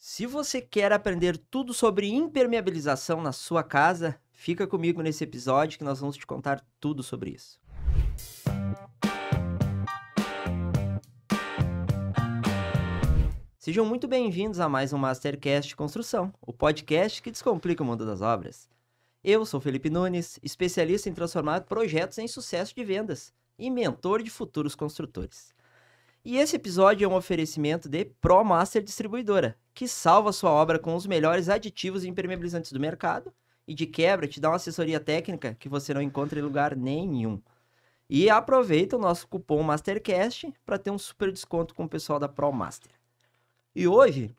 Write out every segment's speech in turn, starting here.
Se você quer aprender tudo sobre impermeabilização na sua casa, fica comigo nesse episódio que nós vamos te contar tudo sobre isso. Sejam muito bem-vindos a mais um Mastercast Construção, o podcast que descomplica o mundo das obras. Eu sou Felipe Nunes, especialista em transformar projetos em sucesso de vendas e mentor de futuros construtores. E esse episódio é um oferecimento de ProMaster Distribuidora, que salva sua obra com os melhores aditivos e impermeabilizantes do mercado e de quebra te dá uma assessoria técnica que você não encontra em lugar nenhum. E aproveita o nosso cupom MasterCast para ter um super desconto com o pessoal da ProMaster. E hoje,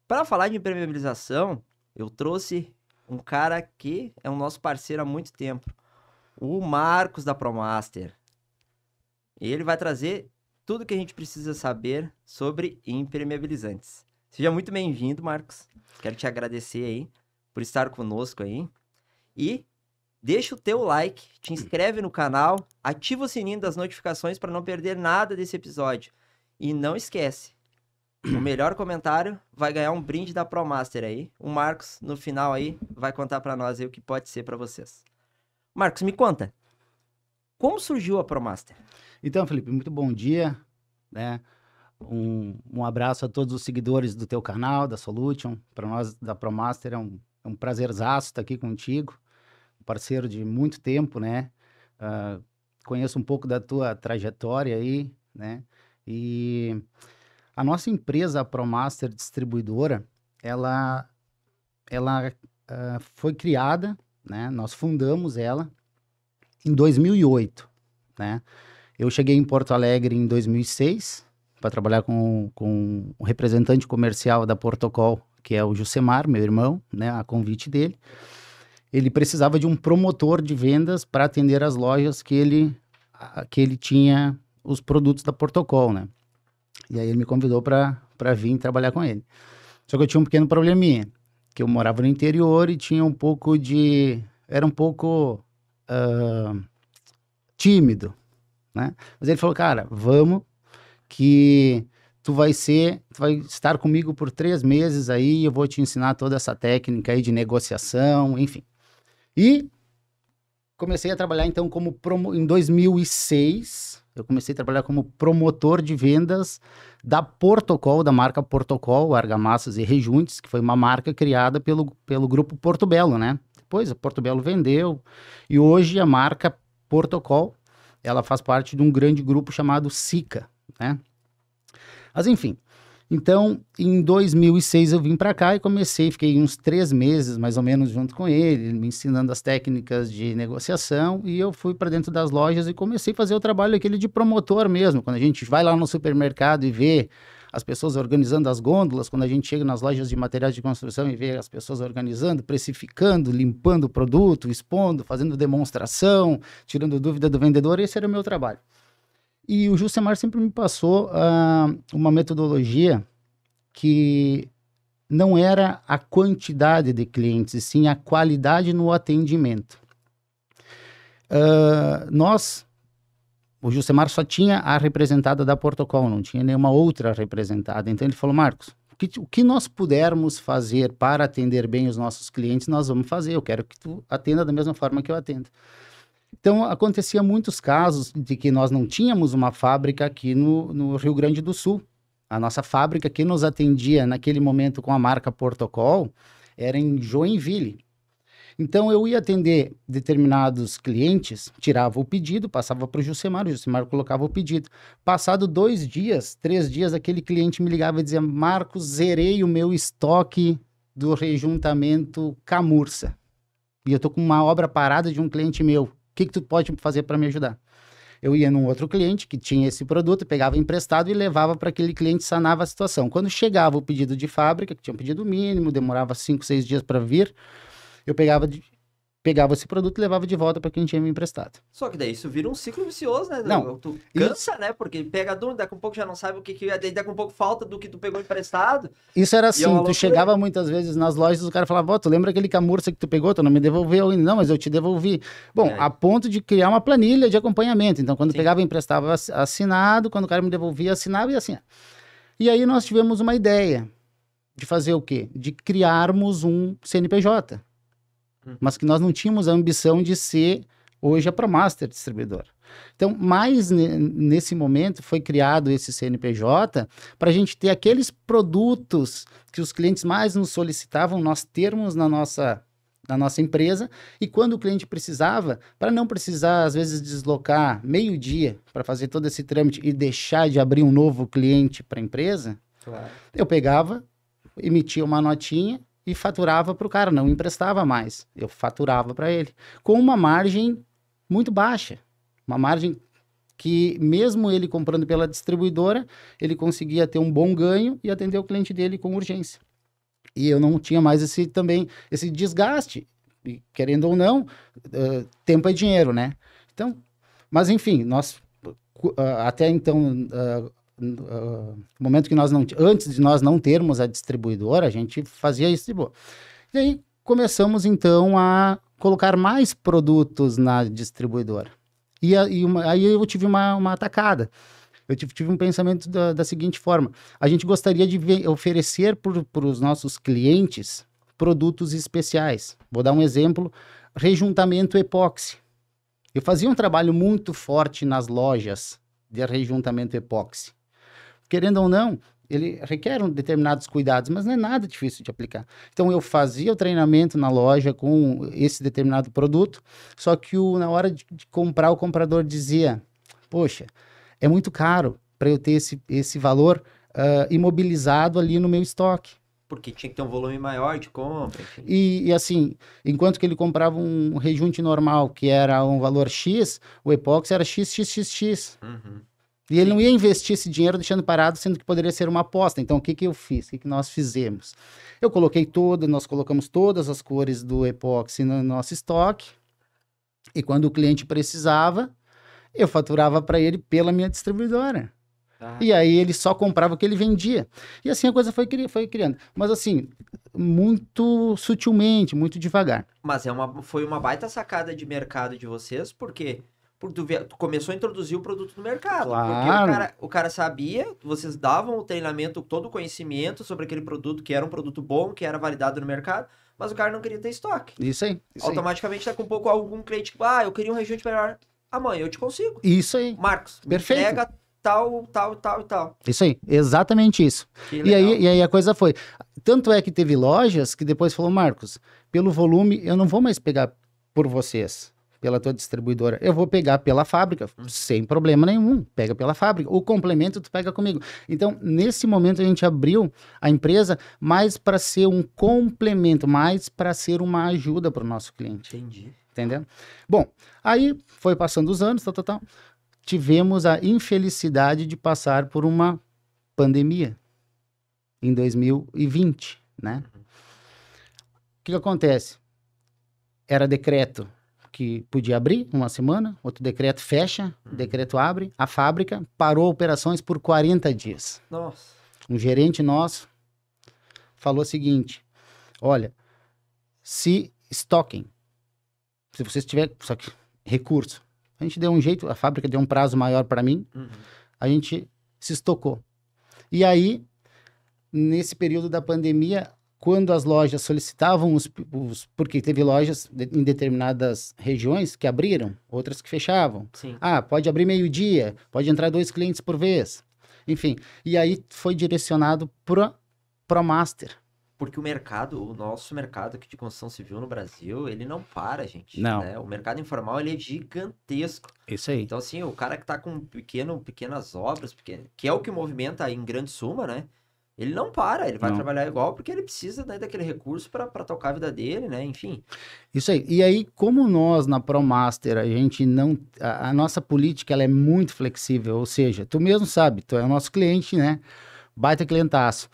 para falar de impermeabilização, eu trouxe um cara que é o nosso parceiro há muito tempo, o Marcos da ProMaster. Ele vai trazer tudo que a gente precisa saber sobre impermeabilizantes. Seja muito bem-vindo, Marcos. Quero te agradecer aí por estar conosco aí. E deixa o teu like, te inscreve no canal, ativa o sininho das notificações para não perder nada desse episódio. E não esquece, o melhor comentário vai ganhar um brinde da ProMaster aí. O Marcos, no final aí, vai contar para nós aí o que pode ser para vocês. Marcos, me conta, como surgiu a ProMaster? Então, Felipe, muito bom dia, né? Um abraço a todos os seguidores do teu canal, da Solution. Para nós, da ProMaster, é um prazerzaço estar aqui contigo, um parceiro de muito tempo, né? Conheço um pouco da tua trajetória aí, né? E a nossa empresa, a ProMaster Distribuidora, ela foi criada, né? Nós fundamos ela em 2008, né? Eu cheguei em Porto Alegre em 2006 para trabalhar com o representante comercial da Portocol, que é o Jusemar, meu irmão, né, a convite dele. Ele precisava de um promotor de vendas para atender as lojas que ele tinha os produtos da Portocol, né? E aí ele me convidou para vir trabalhar com ele. Só que eu tinha um pequeno probleminha, que eu morava no interior e tinha era um pouco tímido, né? Mas ele falou, cara, vamos, que tu vai estar comigo por 3 meses aí, eu vou te ensinar toda essa técnica aí de negociação, enfim. E comecei a trabalhar então em 2006, eu comecei a trabalhar como promotor de vendas da Portocol, da marca Portocol, argamassas e rejuntes, que foi uma marca criada pelo grupo Porto Belo, né? Depois a Porto Belo vendeu, e hoje a marca Portocol, ela faz parte de um grande grupo chamado Sika, né? Mas enfim, então em 2006 eu vim para cá e fiquei uns 3 meses mais ou menos junto com ele, me ensinando as técnicas de negociação, e eu fui para dentro das lojas e comecei a fazer o trabalho aquele de promotor mesmo, quando a gente vai lá no supermercado e vê as pessoas organizando as gôndolas, quando a gente chega nas lojas de materiais de construção e vê as pessoas organizando, precificando, limpando o produto, expondo, fazendo demonstração, tirando dúvida do vendedor, esse era o meu trabalho. E o Jusemar sempre me passou uma metodologia que não era a quantidade de clientes, e sim a qualidade no atendimento. O Jusemar só tinha a representada da Portocol, não tinha nenhuma outra representada. Então ele falou, Marcos, o que nós pudermos fazer para atender bem os nossos clientes, nós vamos fazer. Eu quero que tu atenda da mesma forma que eu atendo. Então acontecia muitos casos de que nós não tínhamos uma fábrica aqui no Rio Grande do Sul. A nossa fábrica que nos atendia naquele momento com a marca Portocol era em Joinville. Então, eu ia atender determinados clientes, tirava o pedido, passava para o Jusemar colocava o pedido. Passado 2 dias, 3 dias, aquele cliente me ligava e dizia, Marcos, zerei o meu estoque do rejuntamento Camurça. E eu estou com uma obra parada de um cliente meu. O que tu pode fazer para me ajudar? Eu ia num outro cliente que tinha esse produto, pegava emprestado e levava para aquele cliente, sanava a situação. Quando chegava o pedido de fábrica, que tinha um pedido mínimo, demorava 5, 6 dias para vir, eu pegava esse produto e levava de volta para quem tinha me emprestado. Só que daí isso vira um ciclo vicioso, né? Não. Tu cansa, né? Porque pega a dúvida, daqui a pouco já não sabe o que daqui a pouco falta do que tu pegou emprestado. Isso era assim, tu chegava muitas vezes nas lojas, o cara falava, tu lembra aquele Camurça que tu pegou? Tu não me devolveu ainda. Não, mas eu te devolvi. Bom, a ponto de criar uma planilha de acompanhamento. Então, quando pegava e emprestava assinado, quando o cara me devolvia, assinava e assim. E aí nós tivemos uma ideia. de fazer o quê? De criarmos um CNPJ. Mas que nós não tínhamos a ambição de ser, hoje, a ProMaster distribuidora. Então, mais nesse momento, foi criado esse CNPJ para a gente ter aqueles produtos que os clientes mais nos solicitavam, nós termos na nossa empresa, e quando o cliente precisava, para não precisar, às vezes, deslocar meio-dia para fazer todo esse trâmite e deixar de abrir um novo cliente para a empresa, claro, eu pegava, emitia uma notinha e faturava para o cara, não emprestava mais, eu faturava para ele, com uma margem muito baixa, uma margem que mesmo ele comprando pela distribuidora, ele conseguia ter um bom ganho e atender o cliente dele com urgência. E eu não tinha mais esse desgaste, e, querendo ou não, tempo é dinheiro, né? Então, mas enfim, nós até então, no momento que antes de nós não termos a distribuidora, a gente fazia isso de boa. E aí começamos então a colocar mais produtos na distribuidora. Aí eu tive uma atacada. Eu tive um pensamento da seguinte forma: a gente gostaria de oferecer para os nossos clientes produtos especiais. Vou dar um exemplo: rejuntamento epóxi. Eu fazia um trabalho muito forte nas lojas de rejuntamento epóxi. Querendo ou não, ele requer determinados cuidados, mas não é nada difícil de aplicar. Então, eu fazia o treinamento na loja com esse determinado produto, só que na hora de comprar, o comprador dizia: poxa, é muito caro para eu ter esse valor imobilizado ali no meu estoque. Porque tinha que ter um volume maior de compra. Enfim. E assim, enquanto que ele comprava um rejunte normal, que era um valor X, o epóxi era XXXX. Uhum. E ele não ia investir esse dinheiro deixando parado, sendo que poderia ser uma aposta. Então, o que eu fiz? O que nós fizemos? Nós colocamos todas as cores do epóxi no nosso estoque, e quando o cliente precisava, eu faturava para ele pela minha distribuidora. E aí ele só comprava o que ele vendia. E assim a coisa foi criando. Mas assim, muito sutilmente, muito devagar. Mas foi uma baita sacada de mercado de vocês, porque tu começou a introduzir o produto no mercado. Claro. Porque o cara sabia, vocês davam o treinamento, todo o conhecimento sobre aquele produto, que era um produto bom, que era validado no mercado, mas o cara não queria ter estoque. Isso aí. Automaticamente tá com algum cliente, eu queria um rejunte melhor. Amanhã eu te consigo. Isso aí. Marcos, perfeito. Entrega tal e tal. Isso aí, exatamente isso. E aí a coisa foi. Tanto é que teve lojas que depois falou: Marcos, pelo volume eu não vou mais pegar por vocês, pela tua distribuidora, eu vou pegar pela fábrica, sem problema nenhum, pega pela fábrica. O complemento tu pega comigo. Então, nesse momento a gente abriu a empresa mais para ser um complemento, mais para ser uma ajuda para o nosso cliente. Entendi. Entendeu? Bom, aí foi passando os anos, tal. Tivemos a infelicidade de passar por uma pandemia em 2020, né? O que acontece? Era decreto que podia abrir uma semana, outro decreto fecha, decreto abre, a fábrica parou operações por 40 dias. Nossa. Um gerente nosso falou o seguinte: olha, se estoquem, se vocês tiverem recurso. A gente deu um jeito, a fábrica deu um prazo maior para mim, a gente se estocou. E aí, nesse período da pandemia, quando as lojas solicitavam porque teve lojas em determinadas regiões que abriram, outras que fechavam. Sim. Pode abrir meio-dia, pode entrar 2 clientes por vez. Enfim, e aí foi direcionado para ProMaster. Porque o nosso mercado aqui de construção civil no Brasil, ele não para, gente. Não. Né? O mercado informal, ele é gigantesco. Isso aí. Então, assim, o cara que tá com pequenas obras, que é o que movimenta em grande suma, né? Ele não para, ele vai trabalhar igual, porque ele precisa, né, daquele recurso para tocar a vida dele, né? Enfim. Isso aí. E aí, como nós, na ProMaster, a gente não... A nossa política, ela é muito flexível. Ou seja, tu mesmo sabe, tu é o nosso cliente, né? Baita clientaço.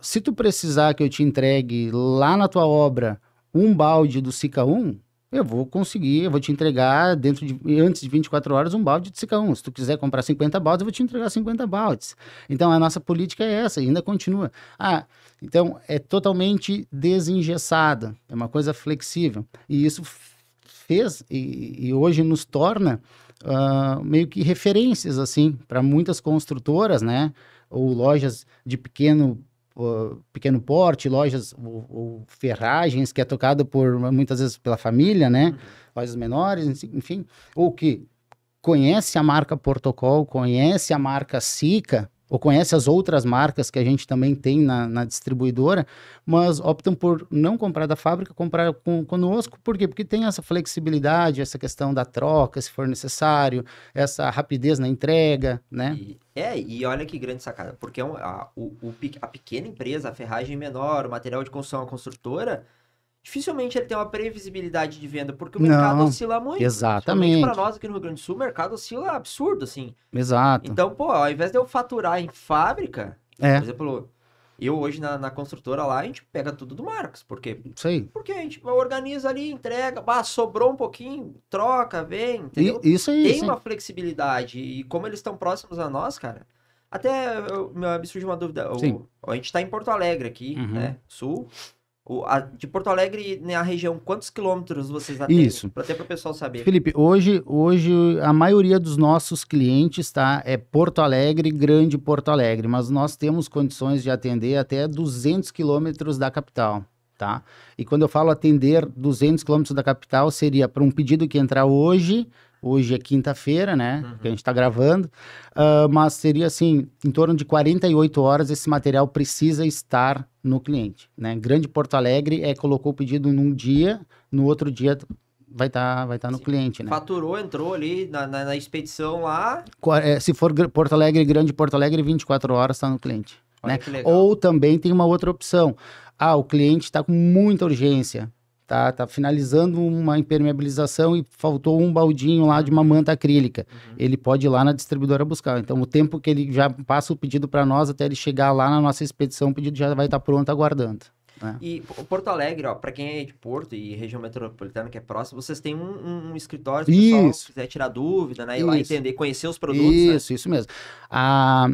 Se tu precisar que eu te entregue lá na tua obra um balde do Sica 1, eu vou te entregar antes de 24 horas um balde de Sica 1. Se tu quiser comprar 50 baldes, eu vou te entregar 50 baldes. Então, a nossa política é essa, e ainda continua. Então, é totalmente desengessada, é uma coisa flexível. E isso fez, e hoje nos torna meio que referências, assim, para muitas construtoras, né? Ou lojas de pequeno pequeno porte, lojas ou ferragens, que é tocado muitas vezes pela família, né? Lojas menores, enfim, ou que conhece a marca Portocol, conhece a marca Sika, ou conhece as outras marcas que a gente também tem na distribuidora, mas optam por não comprar da fábrica, comprar conosco. Por quê? Porque tem essa flexibilidade, essa questão da troca, se for necessário, essa rapidez na entrega, né? E olha que grande sacada, porque a pequena empresa, a ferragem menor, o material de construção, a construtora, dificilmente ele tem uma previsibilidade de venda, porque o mercado oscila muito. Exatamente. Para nós aqui no Rio Grande do Sul, o mercado oscila absurdo, assim. Exato. Então, pô, ao invés de eu faturar em fábrica, por exemplo, eu hoje na construtora lá, a gente pega tudo do Marcos. Por quê? Isso aí. Porque a gente organiza ali, entrega, sobrou um pouquinho, troca, vem, entendeu? Isso aí. Tem uma flexibilidade. E como eles estão próximos a nós, cara, até me surgiu uma dúvida. A gente tá em Porto Alegre aqui, né? Sul. De Porto Alegre, na região, quantos quilômetros vocês atendem? Isso. Até para o pessoal saber. Felipe, hoje a maioria dos nossos clientes é Porto Alegre, Grande Porto Alegre, mas nós temos condições de atender até 200 quilômetros da capital, tá? E quando eu falo atender 200 quilômetros da capital, seria para um pedido que entrar hoje é quinta-feira, né, que a gente está gravando, mas seria assim, em torno de 48 horas esse material precisa estar no cliente, né? Grande Porto Alegre colocou o pedido num dia, no outro dia vai tá no cliente, né? Faturou, entrou ali na expedição lá. Se for Porto Alegre, Grande Porto Alegre, 24 horas está no cliente, Olha né? Ou também tem uma outra opção. O cliente está com muita urgência, tá finalizando uma impermeabilização e faltou um baldinho lá de uma manta acrílica. Ele pode ir lá na distribuidora buscar. Então, o tempo que ele já passa o pedido para nós, até ele chegar lá na nossa expedição, o pedido já vai estar pronto aguardando. Né? E Porto Alegre, para quem é de Porto e região metropolitana que é próximo, vocês têm um escritório, se o pessoal quiser tirar dúvida, né? Ir lá entender, conhecer os produtos. Isso mesmo. A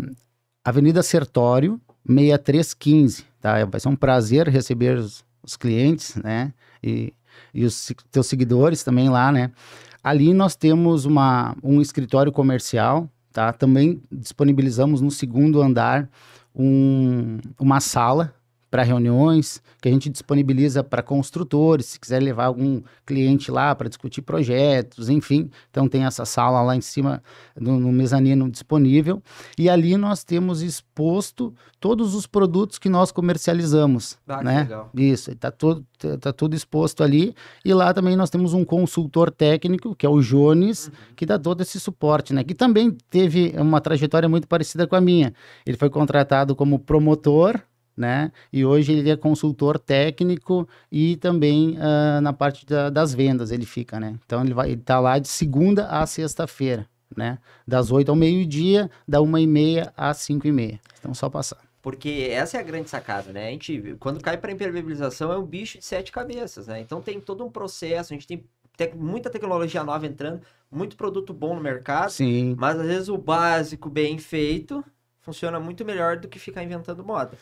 Avenida Sertório, 6315, tá? Vai ser um prazer receber os clientes, né? E os teus seguidores também lá, né? Ali nós temos um escritório comercial, tá? Também disponibilizamos no segundo andar uma sala para reuniões, que a gente disponibiliza para construtores, se quiser levar algum cliente lá para discutir projetos, enfim. Então tem essa sala lá em cima, no mezanino disponível. E ali nós temos exposto todos os produtos que nós comercializamos. Né? Legal. Isso, tá tudo exposto ali. E lá também nós temos um consultor técnico, que é o Jones, que dá todo esse suporte, né? Que também teve uma trajetória muito parecida com a minha. Ele foi contratado como promotor, né? E hoje ele é consultor técnico e também na parte das vendas ele fica, né? Então ele tá lá de segunda a sexta-feira, né? Das 8 ao meio-dia, da 1h30 às 5h30. Então só passar. Porque essa é a grande sacada, né? A gente, quando cai para impermeabilização, é um bicho de 7 cabeças, né? Então tem todo um processo, a gente tem muita tecnologia nova entrando, muito produto bom no mercado. Sim. Mas às vezes o básico bem feito funciona muito melhor do que ficar inventando moda.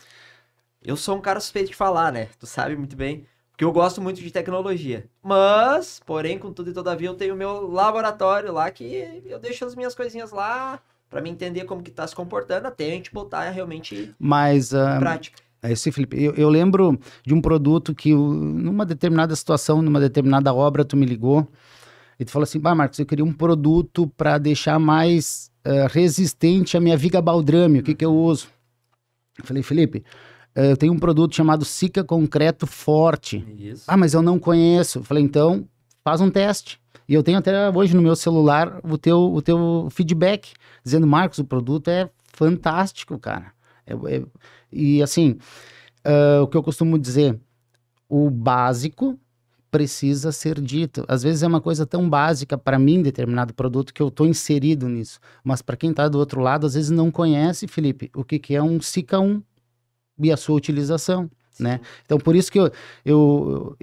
Eu sou um cara suspeito de falar, né? Tu sabe muito bem. Porque eu gosto muito de tecnologia. Mas, porém, contudo e todavia, eu tenho o meu laboratório lá que eu deixo as minhas coisinhas lá para me entender como que tá se comportando até a gente botar realmente em prática. Esse, Felipe, eu lembro de um produto que numa determinada situação, numa determinada obra, tu me ligou e tu falou assim, Marcos, eu queria um produto para deixar mais resistente a minha viga baldrame, o que eu uso? Eu falei, Felipe, eu tenho um produto chamado Sika Concreto Forte. Isso. Mas eu não conheço. Eu falei, então, faz um teste. E eu tenho até hoje no meu celular o teu feedback, dizendo, Marcos, o produto é fantástico, cara. E assim, o que eu costumo dizer, o básico precisa ser dito. Às vezes é uma coisa tão básica para mim, determinado produto, que eu estou inserido nisso. Mas para quem está do outro lado, às vezes não conhece, Felipe, o que é um Sika 1 e a sua utilização, né? Então, por isso que eu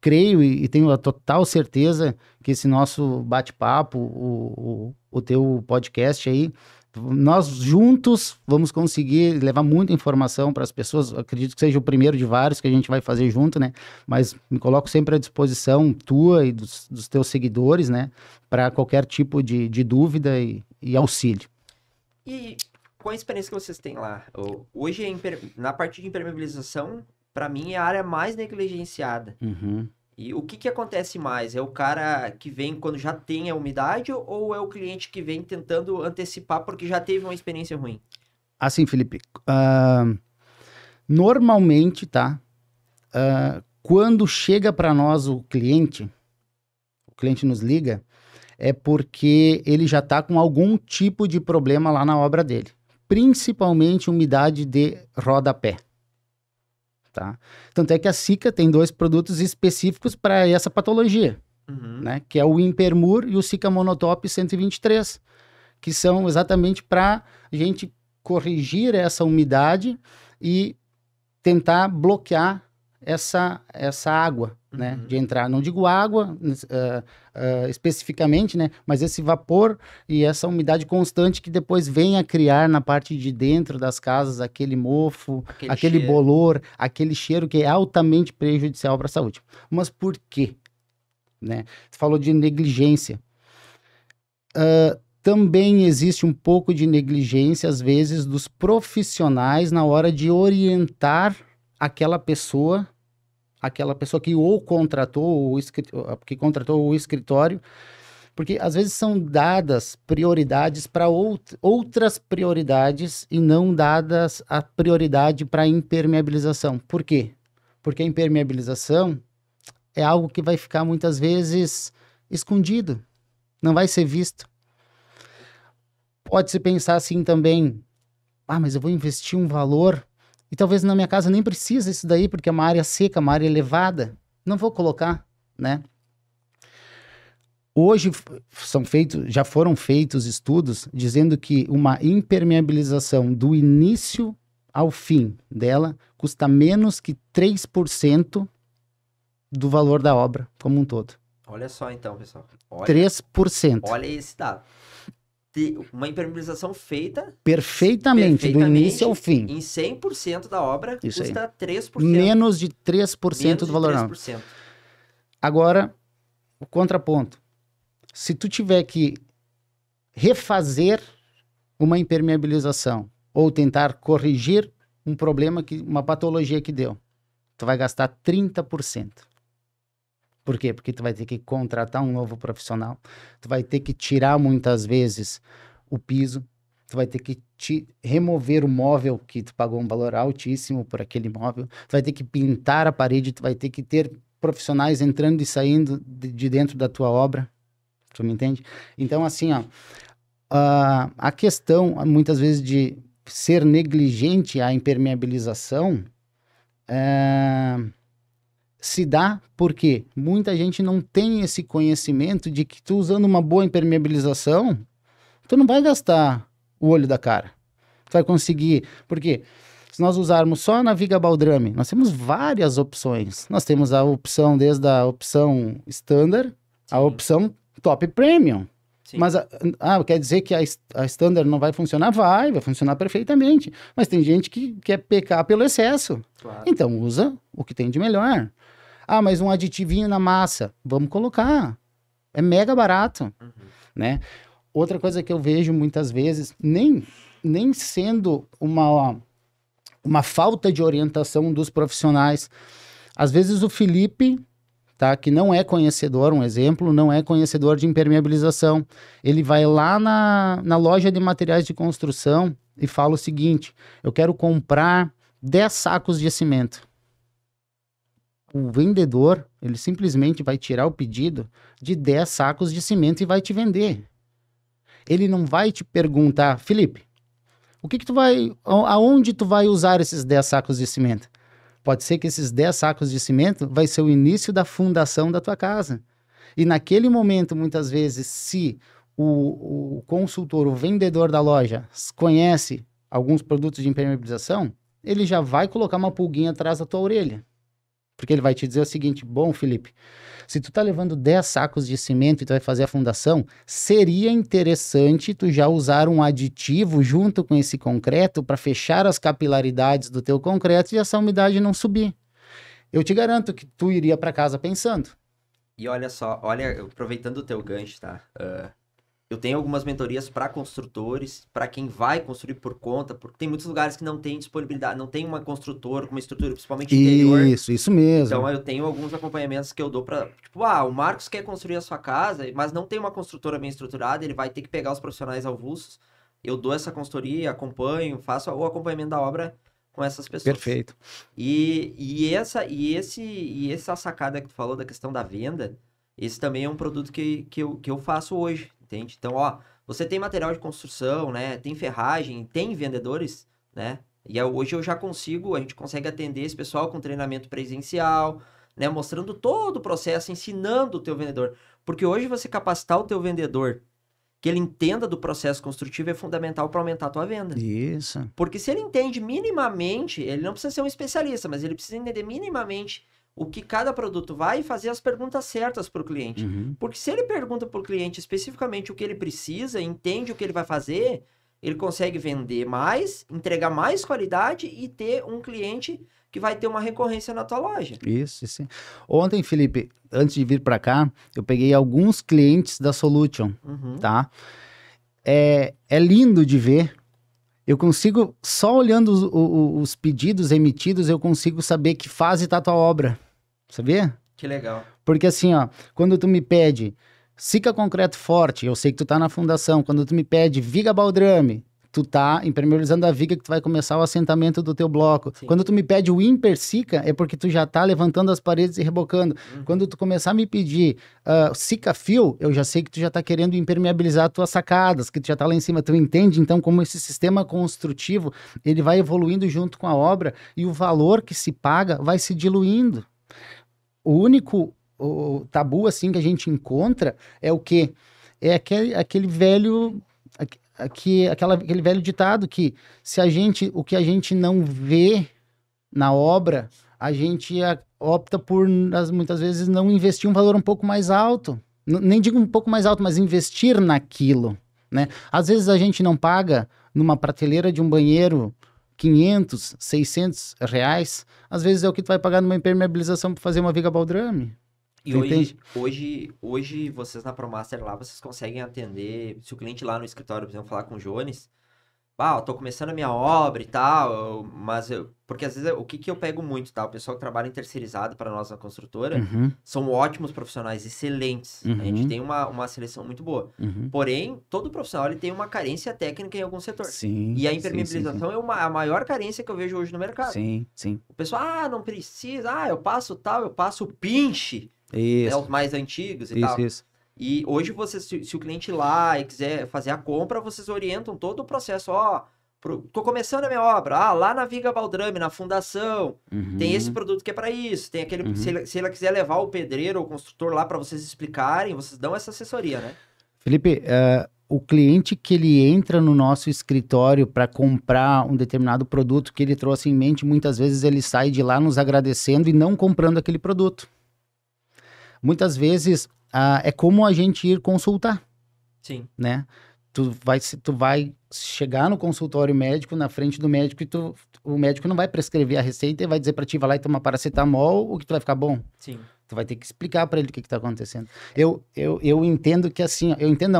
creio e tenho a total certeza que esse nosso bate-papo, o teu podcast aí, nós juntos vamos conseguir levar muita informação para as pessoas. Acredito que seja o primeiro de vários que a gente vai fazer junto, né? Mas me coloco sempre à disposição tua e dos teus seguidores, né? Para qualquer tipo de dúvida e auxílio. E com a experiência que vocês têm lá, hoje na parte de impermeabilização, para mim é a área mais negligenciada. Uhum. E o que acontece mais? É o cara que vem quando já tem a umidade ou é o cliente que vem tentando antecipar porque já teve uma experiência ruim? Assim, Felipe, normalmente, tá? Quando chega para nós o cliente nos liga, é porque ele já está com algum tipo de problema lá na obra dele. Principalmente umidade de rodapé. Tá? Tanto é que a Sika tem 2 produtos específicos para essa patologia, né? Que é o Impermur e o Sika Monotop 123, que são exatamente para a gente corrigir essa umidade e tentar bloquear essa água, né, de entrar. Não digo água especificamente, né, mas esse vapor e essa umidade constante que depois vem a criar na parte de dentro das casas aquele mofo, aquele bolor, aquele cheiro que é altamente prejudicial para a saúde. Mas por quê? Né? Você falou de negligência. Também existe um pouco de negligência, às vezes, dos profissionais na hora de orientar aquela pessoa que ou contratou o escritório, porque às vezes são dadas prioridades para outras prioridades e não dadas a prioridade para a impermeabilização. Por quê? Porque a impermeabilização é algo que vai ficar muitas vezes escondido, não vai ser visto. Pode-se pensar assim também, mas eu vou investir um valor e talvez na minha casa nem precise isso daí, porque é uma área seca, uma área elevada. Não vou colocar, né? Hoje já foram feitos estudos dizendo que uma impermeabilização do início ao fim dela custa menos que 3% do valor da obra como um todo. Olha só então, pessoal. 3%. Olha esse dado. Uma impermeabilização feita perfeitamente do início ao fim. Em 100% da obra, isso custa aí. 3%. Menos de 3% do valor. 3%. Agora, o contraponto. Se tu tiver que refazer uma impermeabilização ou tentar corrigir um problema, uma patologia que deu, tu vai gastar 30%. Por quê? Porque tu vai ter que contratar um novo profissional, tu vai ter que tirar muitas vezes o piso, tu vai ter que remover o móvel que tu pagou um valor altíssimo por aquele móvel, tu vai ter que pintar a parede, tu vai ter que ter profissionais entrando e saindo de dentro da tua obra, tu me entende? Então assim, a questão muitas vezes de ser negligente à impermeabilização se dá porque muita gente não tem esse conhecimento de que tu usando uma boa impermeabilização, tu não vai gastar o olho da cara. Tu vai conseguir, porque se nós usarmos só na viga baldrame, nós temos várias opções. Nós temos a opção desde a opção standard, a opção top premium. Sim. Mas quer dizer que a standard não vai funcionar? Vai funcionar perfeitamente. Mas tem gente que quer pecar pelo excesso. Claro. Então usa o que tem de melhor. Mas um aditivinho na massa, vamos colocar. É mega barato, né? Outra coisa que eu vejo muitas vezes, nem sendo uma falta de orientação dos profissionais. Às vezes o Felipe, tá, que não é conhecedor, um exemplo, não é conhecedor de impermeabilização, ele vai lá na loja de materiais de construção e fala o seguinte: eu quero comprar 10 sacos de cimento. O vendedor, ele simplesmente vai tirar o pedido de 10 sacos de cimento e vai te vender. Ele não vai te perguntar: Felipe, aonde tu vai usar esses 10 sacos de cimento? Pode ser que esses 10 sacos de cimento vai ser o início da fundação da tua casa. E naquele momento, muitas vezes, se o consultor, o vendedor da loja conhece alguns produtos de impermeabilização, ele já vai colocar uma pulguinha atrás da tua orelha. Porque ele vai te dizer o seguinte: bom, Felipe, se tu tá levando 10 sacos de cimento e tu vai fazer a fundação, seria interessante tu já usar um aditivo junto com esse concreto para fechar as capilaridades do teu concreto e essa umidade não subir. Eu te garanto que tu iria para casa pensando. E olha só, aproveitando o teu gancho, tá? Eu tenho algumas mentorias para construtores, para quem vai construir por conta, porque tem muitos lugares que não tem disponibilidade, não tem uma construtora com uma estrutura, principalmente interior. Isso mesmo. Então eu tenho alguns acompanhamentos que eu dou para, tipo, o Marcos quer construir a sua casa, mas não tem uma construtora bem estruturada, ele vai ter que pegar os profissionais avulsos. Eu dou essa consultoria, acompanho, faço o acompanhamento da obra com essas pessoas. Perfeito. E essa sacada que tu falou da questão da venda, esse também é um produto que eu faço hoje, entende? Então, você tem material de construção, né? Tem ferragem, tem vendedores, né? E hoje a gente consegue atender esse pessoal com treinamento presencial, né? Mostrando todo o processo, ensinando o teu vendedor. Porque hoje você capacitar o teu vendedor, que ele entenda do processo construtivo, é fundamental para aumentar a tua venda. Isso. Porque se ele entende minimamente, ele não precisa ser um especialista, mas ele precisa entender minimamente o que cada produto vai e fazer as perguntas certas para o cliente. Uhum. Porque se ele pergunta para o cliente especificamente o que ele precisa, entende o que ele vai fazer, ele consegue vender mais, entregar mais qualidade e ter um cliente que vai ter uma recorrência na tua loja. Isso. Ontem, Felipe, antes de vir para cá, eu peguei alguns clientes da Solution, tá? É lindo de ver. Eu consigo, só olhando os pedidos emitidos, eu consigo saber que fase tá a tua obra. Sabia? Que legal. Porque assim, quando tu me pede Sica Concreto Forte, eu sei que tu tá na fundação. Quando tu me pede Viga Baldrame, tu tá impermeabilizando a viga que tu vai começar o assentamento do teu bloco. Sim. Quando tu me pede o Imper Sica, é porque tu já tá levantando as paredes e rebocando. Quando tu começar a me pedir Sica Fio, eu já sei que tu já tá querendo impermeabilizar as tuas sacadas, que tu já tá lá em cima. Tu entende, então, como esse sistema construtivo, ele vai evoluindo junto com a obra e o valor que se paga vai se diluindo. O único tabu, assim, que a gente encontra é o quê? É aquele velho... aquele velho ditado que o que a gente não vê na obra, a gente opta por, muitas vezes, não investir um valor um pouco mais alto. Nem digo um pouco mais alto, mas investir naquilo, né? Às vezes a gente não paga numa prateleira de um banheiro 500, 600 reais. Às vezes é o que tu vai pagar numa impermeabilização para fazer uma viga baldrame. E hoje vocês na ProMaster lá, vocês conseguem atender, se o cliente lá no escritório, por exemplo, falar com o Jones, eu tô começando a minha obra e tal, porque às vezes o que eu pego muito, tá? O pessoal que trabalha em terceirizado para nós na construtora, são ótimos profissionais, excelentes. A gente tem uma seleção muito boa. Porém, todo profissional ele tem uma carência técnica em algum setor. Sim, e a impermeabilização é a maior carência que eu vejo hoje no mercado. Sim. O pessoal, não precisa, eu passo o pinche. Isso. Os mais antigos e tal. Isso. E hoje, se o cliente ir lá e quiser fazer a compra, vocês orientam todo o processo. Tô começando a minha obra. Lá na Viga Baldrame, na fundação, tem esse produto que é para isso. Tem aquele. Se ela quiser levar o pedreiro ou o construtor lá para vocês explicarem, vocês dão essa assessoria, né? Felipe, o cliente que ele entra no nosso escritório para comprar um determinado produto que ele trouxe em mente, muitas vezes ele sai de lá nos agradecendo e não comprando aquele produto. Muitas vezes é como a gente ir consultar. Sim. Né? Tu vai chegar no consultório médico, na frente do médico, e o médico não vai prescrever a receita e vai dizer para ti, vai lá e toma paracetamol, o que tu vai ficar bom. Sim. Tu vai ter que explicar para ele o que está acontecendo. Eu entendo que assim,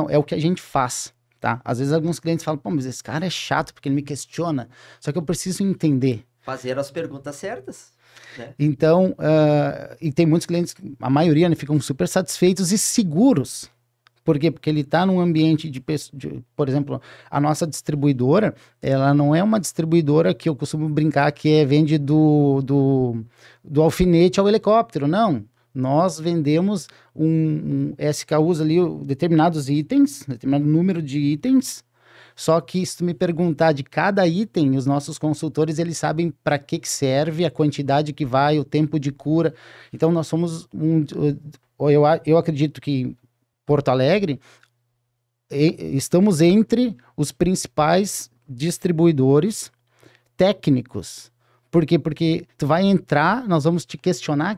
é o que a gente faz, tá? Às vezes alguns clientes falam, mas esse cara é chato porque ele me questiona, só que eu preciso entender. Fazer as perguntas certas. Né? Então, e tem muitos clientes, a maioria, né, ficam super satisfeitos e seguros. Por quê? Porque ele está num ambiente por exemplo, a nossa distribuidora, ela não é uma distribuidora que eu costumo brincar que vende do alfinete ao helicóptero, não. Nós vendemos SKUs ali, determinados itens, determinado número de itens. Só que se tu me perguntar de cada item, os nossos consultores, eles sabem para que serve, a quantidade que vai, o tempo de cura. Então, nós somos eu acredito que Porto Alegre, estamos entre os principais distribuidores técnicos. Por quê? Porque tu vai entrar, nós vamos te questionar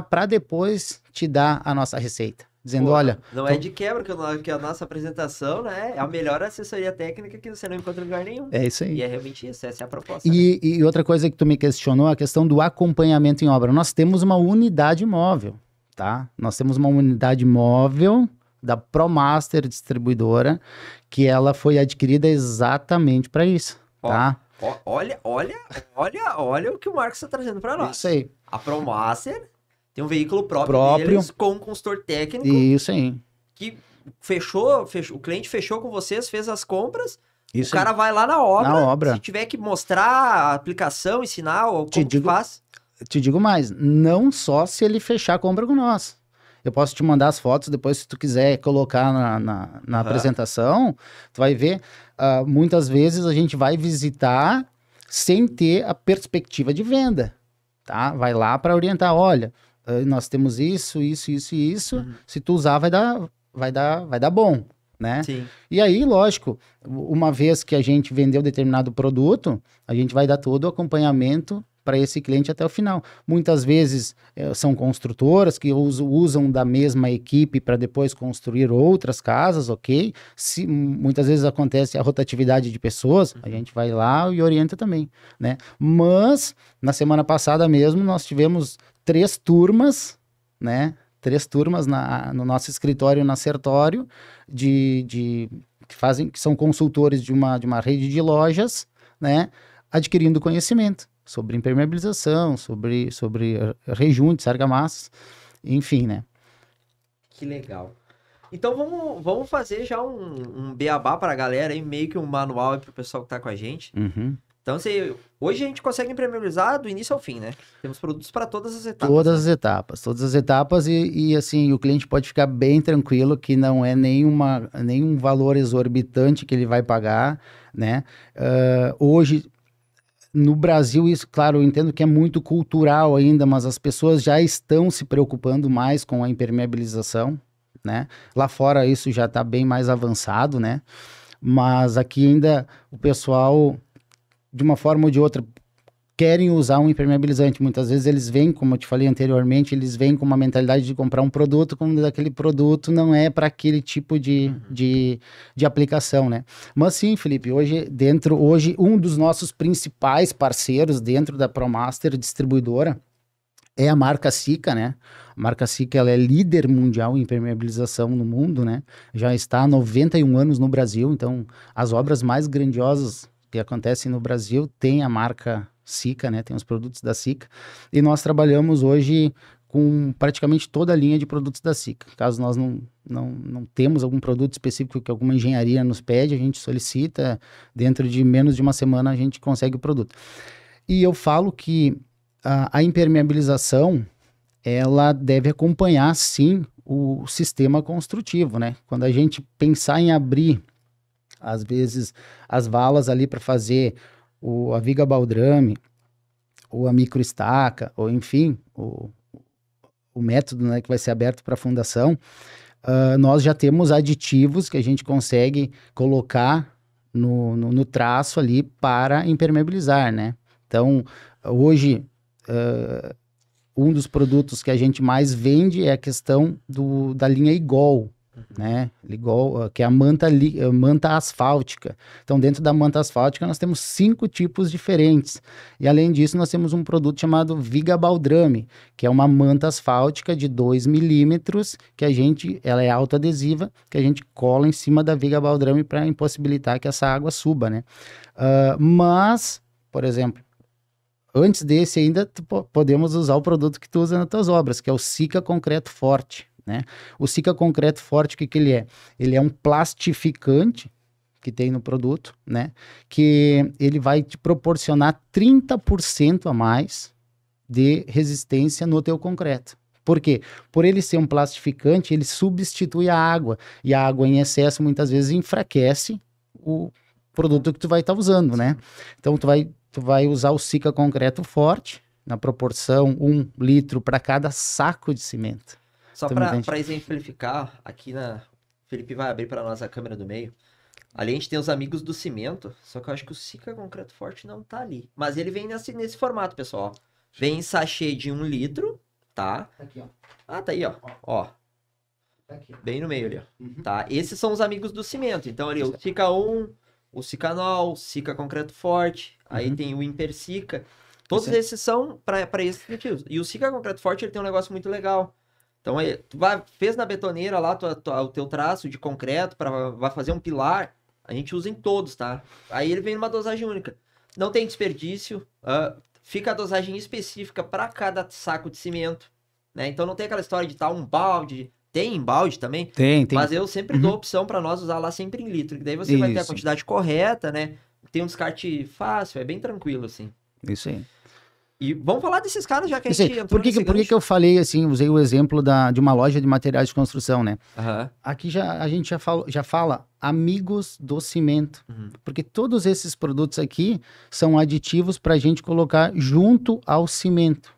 para depois te dar a nossa receita. Dizendo, olha... Não é de quebra que a nossa apresentação, né, é a melhor assessoria técnica que você não encontra em lugar nenhum. É isso aí. E é realmente isso, essa é a proposta. E outra coisa que tu me questionou, a questão do acompanhamento em obra. Nós temos uma unidade móvel, tá? Nós temos uma unidade móvel da ProMaster Distribuidora, que ela foi adquirida exatamente para isso, tá? Olha o que o Marcos está trazendo para nós. Isso aí. A ProMaster tem um veículo próprio deles, com um consultor técnico. Isso aí. Que fechou, o cliente fechou com vocês, fez as compras, Isso o cara vai lá na obra. Na obra. Se tiver que mostrar a aplicação, ensinar, como que faz. Te digo mais, não só se ele fechar a compra com nós. Eu posso te mandar as fotos depois, se tu quiser colocar na apresentação, tu vai ver, muitas vezes a gente vai visitar sem ter a perspectiva de venda, tá? Vai lá para orientar, olha, nós temos isso, se tu usar vai dar bom, né? Sim. E aí, lógico, uma vez que a gente vendeu determinado produto, a gente vai dar todo o acompanhamento para esse cliente até o final. Muitas vezes são construtoras que usam da mesma equipe para depois construir outras casas, ok? Muitas vezes acontece a rotatividade de pessoas, a gente vai lá e orienta também, né? Mas, na semana passada mesmo, nós tivemos 3 turmas, né? 3 turmas no nosso escritório na Sertório, que são consultores de uma rede de lojas, né? Adquirindo conhecimento sobre impermeabilização, sobre rejunte, argamassas, enfim, né? Que legal. Então vamos fazer já um beabá para a galera aí, meio que um manual para o pessoal que tá com a gente. Uhum. Então, hoje a gente consegue impermeabilizar do início ao fim, né? Temos produtos para todas as etapas. Todas as etapas e assim, o cliente pode ficar bem tranquilo que não é nenhum valor exorbitante que ele vai pagar, né? Hoje, no Brasil, isso, claro, eu entendo que é muito cultural ainda, mas as pessoas já estão se preocupando mais com a impermeabilização, né? Lá fora isso já está bem mais avançado, né? Mas aqui ainda o pessoal, de uma forma ou de outra, querem usar um impermeabilizante. Muitas vezes eles vêm, como eu te falei anteriormente, eles vêm com uma mentalidade de comprar um produto, como aquele produto não é para aquele tipo de aplicação, né? Mas sim, Felipe, hoje um dos nossos principais parceiros dentro da ProMaster Distribuidora é a marca Sika, né? A marca Sika, ela é líder mundial em impermeabilização no mundo, né? Já está há 91 anos no Brasil, então as obras mais grandiosas que acontecem no Brasil tem a marca Sika, né? Tem os produtos da Sika. E nós trabalhamos hoje com praticamente toda a linha de produtos da Sika. Caso nós não temos algum produto específico que alguma engenharia nos pede, a gente solicita, dentro de menos de uma semana a gente consegue o produto. E eu falo que a impermeabilização, ela deve acompanhar, sim, o sistema construtivo, né? Quando a gente pensar em abrir, às vezes, as valas ali para fazer a viga baldrame, ou a microestaca, ou enfim, o método, né, que vai ser aberto para a fundação, nós já temos aditivos que a gente consegue colocar no traço ali para impermeabilizar, né? Então, hoje, um dos produtos que a gente mais vende é a questão da linha Igol, né? Igol, que é a manta asfáltica. Então, dentro da manta asfáltica, nós temos 5 tipos diferentes. E, além disso, nós temos um produto chamado Viga Baldrame, que é uma manta asfáltica de 2 milímetros, ela é autoadesiva, que a gente cola em cima da Viga Baldrame para impossibilitar que essa água suba, né? Mas, por exemplo, antes desse ainda, podemos usar o produto que tu usa nas tuas obras, que é o Sika Concreto Forte, né? O Sika Concreto Forte, o que ele é? Ele é um plastificante que tem no produto, né? Que ele vai te proporcionar 30% a mais de resistência no teu concreto. Por quê? Por ele ser um plastificante, ele substitui a água. E a água em excesso, muitas vezes, enfraquece o produto que tu vai estar usando, né? Então, tu vai usar o Sika Concreto Forte, na proporção 1 litro para cada saco de cimento. Só para exemplificar, aqui Felipe vai abrir para nós a câmera do meio. Ali a gente tem os amigos do cimento, só que eu acho que o Sika Concreto Forte não tá ali. Mas ele vem nesse formato, pessoal. Vem em sachê de 1 litro, tá? Aqui, ó. Ah, tá aí, ó. Ó. Tá aqui. Bem no meio ali, ó. Tá? Esses são os amigos do cimento. Então ali, o Sika 1, o Sikanol, Sika Concreto Forte, aí tem o Impersica. Todos esses são para esses motivos. E o Sika Concreto Forte, ele tem um negócio muito legal. Então, tu fez na betoneira lá o teu traço de concreto, vai fazer um pilar, a gente usa em todos, tá? Aí ele vem numa dosagem única. Não tem desperdício, fica a dosagem específica para cada saco de cimento, né? Então não tem aquela história de um balde. Tem em balde também? Tem. Mas eu sempre dou a opção para nós usar lá sempre em litro, que daí você vai ter a quantidade correta, né? Tem um descarte fácil, é bem tranquilo, assim. Isso aí. E vamos falar desses caras, já que a gente entrou por que eu falei assim, usei o exemplo de uma loja de materiais de construção, né? Aqui a gente já fala amigos do cimento, porque todos esses produtos aqui são aditivos para a gente colocar junto ao cimento,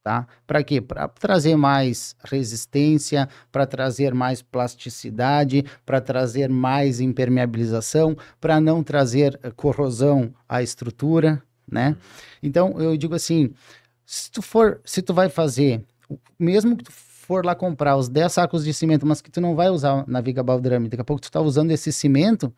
tá? Para quê? Para trazer mais resistência, para trazer mais plasticidade, para trazer mais impermeabilização, para não trazer corrosão à estrutura, né? Então, eu digo assim, se tu vai fazer, mesmo que tu for lá comprar os 10 sacos de cimento, mas que tu não vai usar na viga baldrame, daqui a pouco tu tá usando esse cimento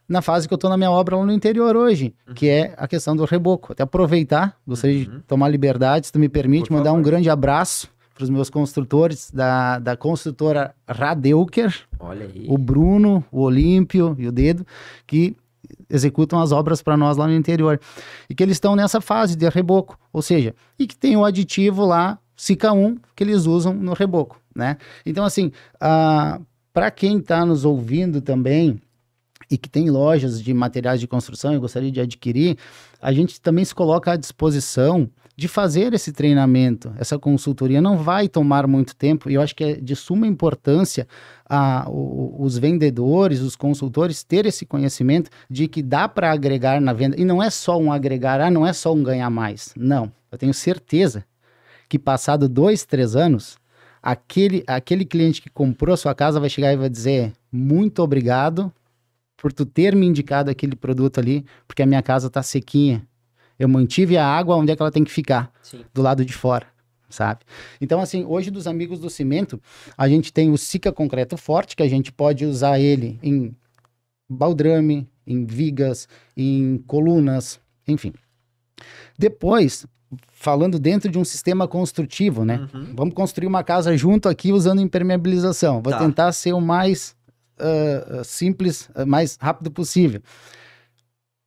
na fase que eu tô na minha obra lá no interior hoje, que é a questão do reboco. Até aproveitar, gostaria de tomar liberdade, se tu me permite, mandar um grande abraço para os meus construtores da construtora Radeuker, olha aí, o Bruno, o Olímpio e o Dedo, que executam as obras para nós lá no interior, e que eles estão nessa fase de reboco, ou seja, e que tem o aditivo lá, Sica 1, que eles usam no reboco, né? Então, assim, para quem está nos ouvindo também, e que tem lojas de materiais de construção e gostaria de adquirir, a gente também se coloca à disposição de fazer esse treinamento, essa consultoria. Não vai tomar muito tempo, e eu acho que é de suma importância os vendedores, os consultores, ter esse conhecimento de que dá para agregar na venda, e não é só um agregar, não é só um ganhar mais, não. Eu tenho certeza que passado 2, 3 anos, aquele cliente que comprou a sua casa vai chegar e vai dizer muito obrigado por tu ter me indicado aquele produto ali, porque a minha casa tá sequinha. Eu mantive a água onde é que ela tem que ficar, do lado de fora, sabe? Então, assim, hoje dos amigos do cimento, a gente tem o Sica Concreto Forte, que a gente pode usar ele em baldrame, em vigas, em colunas, enfim. Depois, falando dentro de um sistema construtivo, né? Vamos construir uma casa junto aqui usando impermeabilização. Vou tentar ser o mais simples, mais rápido possível.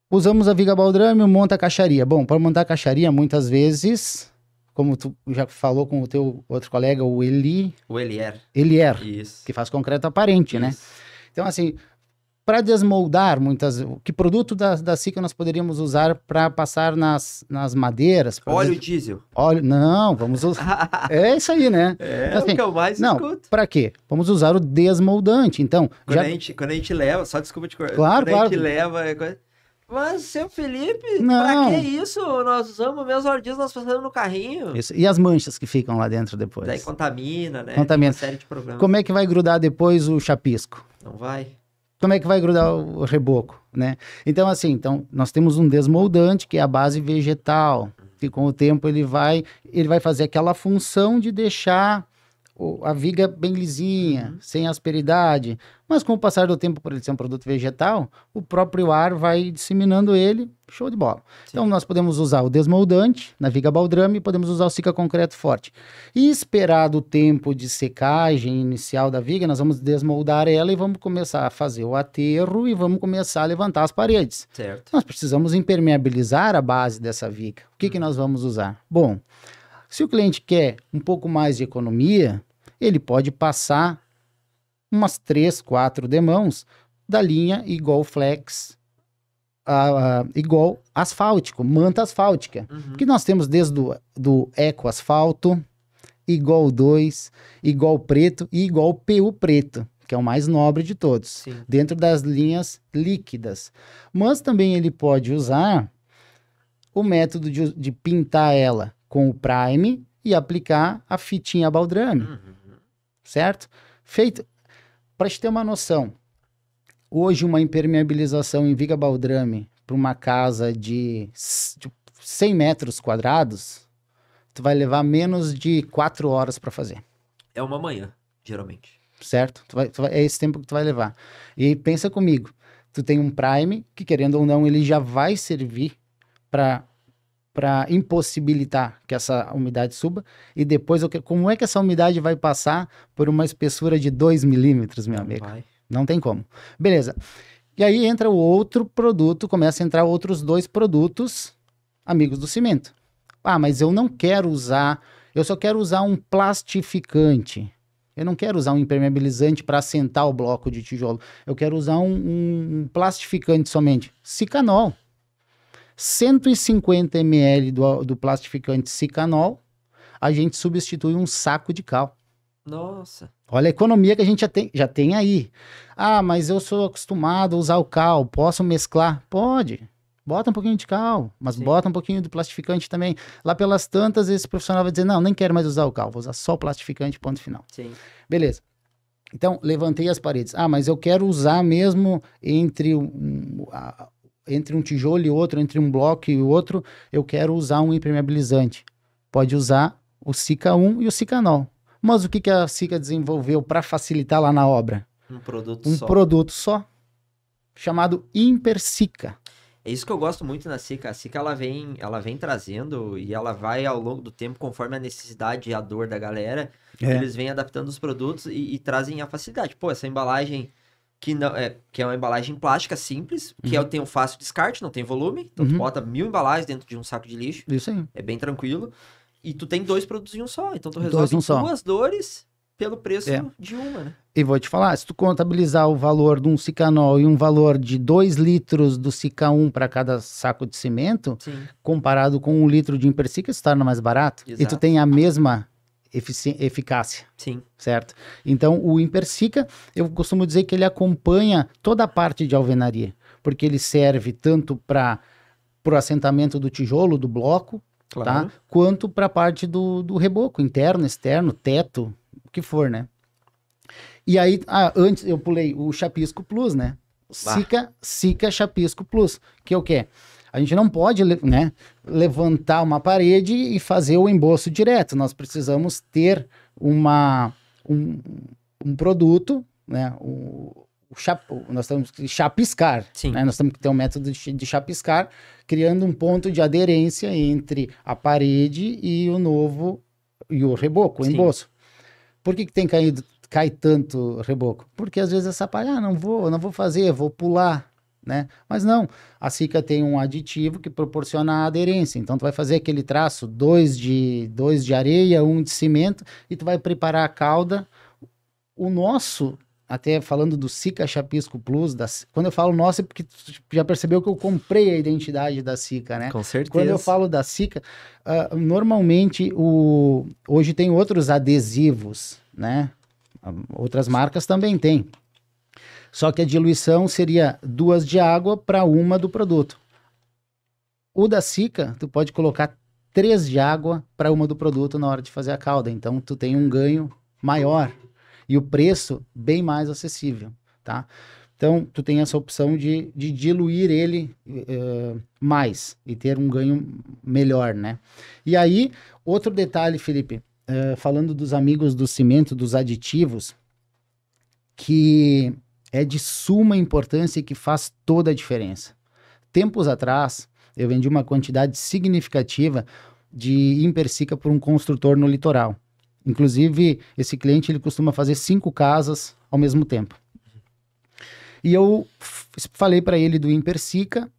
Usamos a viga baldrame, monta a caixaria. Bom, para montar a caixaria, muitas vezes, como tu já falou com o teu outro colega, o Elier. Isso. Que faz concreto aparente, né? Então, assim, para desmoldar que produto da Sica nós poderíamos usar para passar nas madeiras? Óleo diesel. Não, vamos usar. É isso aí, né? É assim, o que eu mais escuto. Para quê? Vamos usar o desmoldante. Então, quando a gente leva, só desculpa te cortar. Claro. A gente leva. Mas, seu Felipe, pra que isso? Nós usamos mesmo óleo diesel, nós passamos no carrinho. Isso. E as manchas que ficam lá dentro depois? Daí contamina, né? Contamina. Tem uma série de problemas. Como é que vai grudar depois o chapisco? Não vai. Como é que vai grudar o reboco, né? Então, assim, nós temos um desmoldante, que é a base vegetal, que com o tempo ele vai fazer aquela função de deixar a viga bem lisinha, sem asperidade. Mas com o passar do tempo, por ele ser um produto vegetal, o próprio ar vai disseminando ele, show de bola. Sim. Então, nós podemos usar o desmoldante na viga baldrame e podemos usar o Sica Concreto Forte. E esperado o tempo de secagem inicial da viga, nós vamos desmoldar ela e vamos começar a fazer o aterro e vamos começar a levantar as paredes. Certo. Nós precisamos impermeabilizar a base dessa viga. O que nós vamos usar? Bom, se o cliente quer um pouco mais de economia, ele pode passar umas 3, 4 demãos da linha igual flex, igual asfáltico, manta asfáltica. Que nós temos desde do eco asfalto, igual 2, igual preto e igual PU preto, que é o mais nobre de todos, Sim. dentro das linhas líquidas. Mas também ele pode usar o método de pintar ela com o prime e aplicar a fitinha baldrame, certo? Feito, para te ter uma noção, hoje uma impermeabilização em viga baldrame para uma casa de 100 metros quadrados, tu vai levar menos de 4 horas para fazer. É uma manhã, geralmente. Certo? É esse tempo que tu vai levar. E pensa comigo, tu tem um prime que, querendo ou não, ele já vai servir para para impossibilitar que essa umidade suba, e depois como é que essa umidade vai passar por uma espessura de 2 milímetros, meu amigo? Vai. Não tem como. Beleza. E aí entra o outro produto, começa a entrar outros 2 produtos amigos do cimento. Ah, mas eu não quero usar, eu só quero usar um plastificante. Eu não quero usar um impermeabilizante para assentar o bloco de tijolo. Eu quero usar um plastificante somente. Sicanol. 150 ml do plastificante Sicanol, a gente substitui um saco de cal. Nossa. Olha a economia que a gente já tem aí. Ah, mas eu sou acostumado a usar o cal, posso mesclar? Pode. Bota um pouquinho de cal, mas Sim. bota um pouquinho do plastificante também. Lá pelas tantas, esse profissional vai dizer, não, nem quero mais usar o cal, vou usar só o plastificante, ponto final. Sim. Beleza. Então, levantei as paredes. Ah, mas eu quero usar mesmo entre um tijolo e outro, entre um bloco e outro, eu quero usar um impermeabilizante. Pode usar o Sica 1 e o Sicanol. Mas o que a Sica desenvolveu para facilitar lá na obra? Um produto Um só. produto só, chamado Impersica. É isso que eu gosto muito na Sica. A Sica, ela vem trazendo e ela vai ao longo do tempo, conforme a necessidade e a dor da galera, eles vêm adaptando os produtos e trazem a facilidade. Pô, essa embalagem que é uma embalagem plástica simples, que tem um fácil descarte, não tem volume, então tu bota 1000 embalagens dentro de um saco de lixo. Isso aí. É bem tranquilo. E tu tem 2 produtos em um só, então tu Dois resolve em um só. 2 dores pelo preço de uma, né? E vou te falar, se tu contabilizar o valor de um Sicanol e um valor de 2 litros do Sica 1 para cada saco de cimento, Sim. comparado com 1 litro de Impersica, se torna mais barato. Exato. E tu tem a mesma eficácia, Sim. certo? Então, o Impersica, eu costumo dizer que ele acompanha toda a parte de alvenaria, porque ele serve tanto para o assentamento do tijolo, do bloco, Claro. tá? Quanto para a parte do reboco, interno, externo, teto, o que for, né? E aí, antes eu pulei o Chapisco Plus, né? Sica Chapisco Plus, que é o quê? A gente não pode, né, levantar uma parede e fazer o emboço direto. Nós precisamos ter um produto, né? Nós temos que chapiscar, né? Nós temos que ter um método de chapiscar, criando um ponto de aderência entre a parede e o reboco, o emboço. Por que cai tanto reboco? Porque às vezes essa parede, não vou fazer, vou pular, né? Mas não, a Sica tem um aditivo que proporciona a aderência. Então tu vai fazer aquele traço, 2 de areia, 1 de cimento, e tu vai preparar a cauda. O nosso, até falando do Sica Chapisco Plus, quando eu falo nosso é porque tu já percebeu que eu comprei a identidade da Sica, né? Com certeza. Quando eu falo da Sica, normalmente hoje tem outros adesivos, né? Outras marcas também tem. Só que a diluição seria 2 de água para 1 do produto. O da Sica, tu pode colocar 3 de água para 1 do produto na hora de fazer a cauda. Então, tu tem um ganho maior. E o preço bem mais acessível, tá? Então, tu tem essa opção de diluir ele mais e ter um ganho melhor, né? E aí, outro detalhe, Felipe, falando dos amigos do cimento, dos aditivos, que é de suma importância e que faz toda a diferença. Tempos atrás, eu vendi uma quantidade significativa de Impersica por um construtor no litoral. Inclusive, esse cliente ele costuma fazer 5 casas ao mesmo tempo. E eu falei para ele do Impersica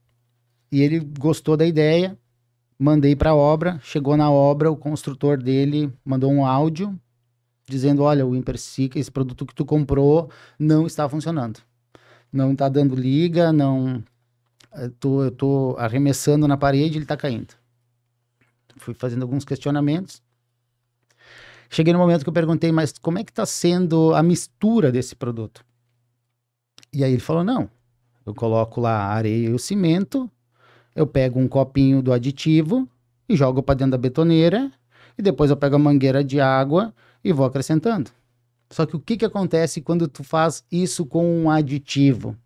e ele gostou da ideia, mandei para a obra, chegou na obra, o construtor dele mandou um áudio dizendo, olha, o Impersica, esse produto que tu comprou não está funcionando. Não está dando liga, eu tô arremessando na parede, ele está caindo. Fui fazendo alguns questionamentos. Cheguei no momento que eu perguntei, mas como é que está sendo a mistura desse produto? E aí ele falou, não, eu coloco lá a areia e o cimento, eu pego um copinho do aditivo e jogo para dentro da betoneira, e depois eu pego a mangueira de água e vou acrescentando. Só que o que acontece quando tu faz isso com um aditivo?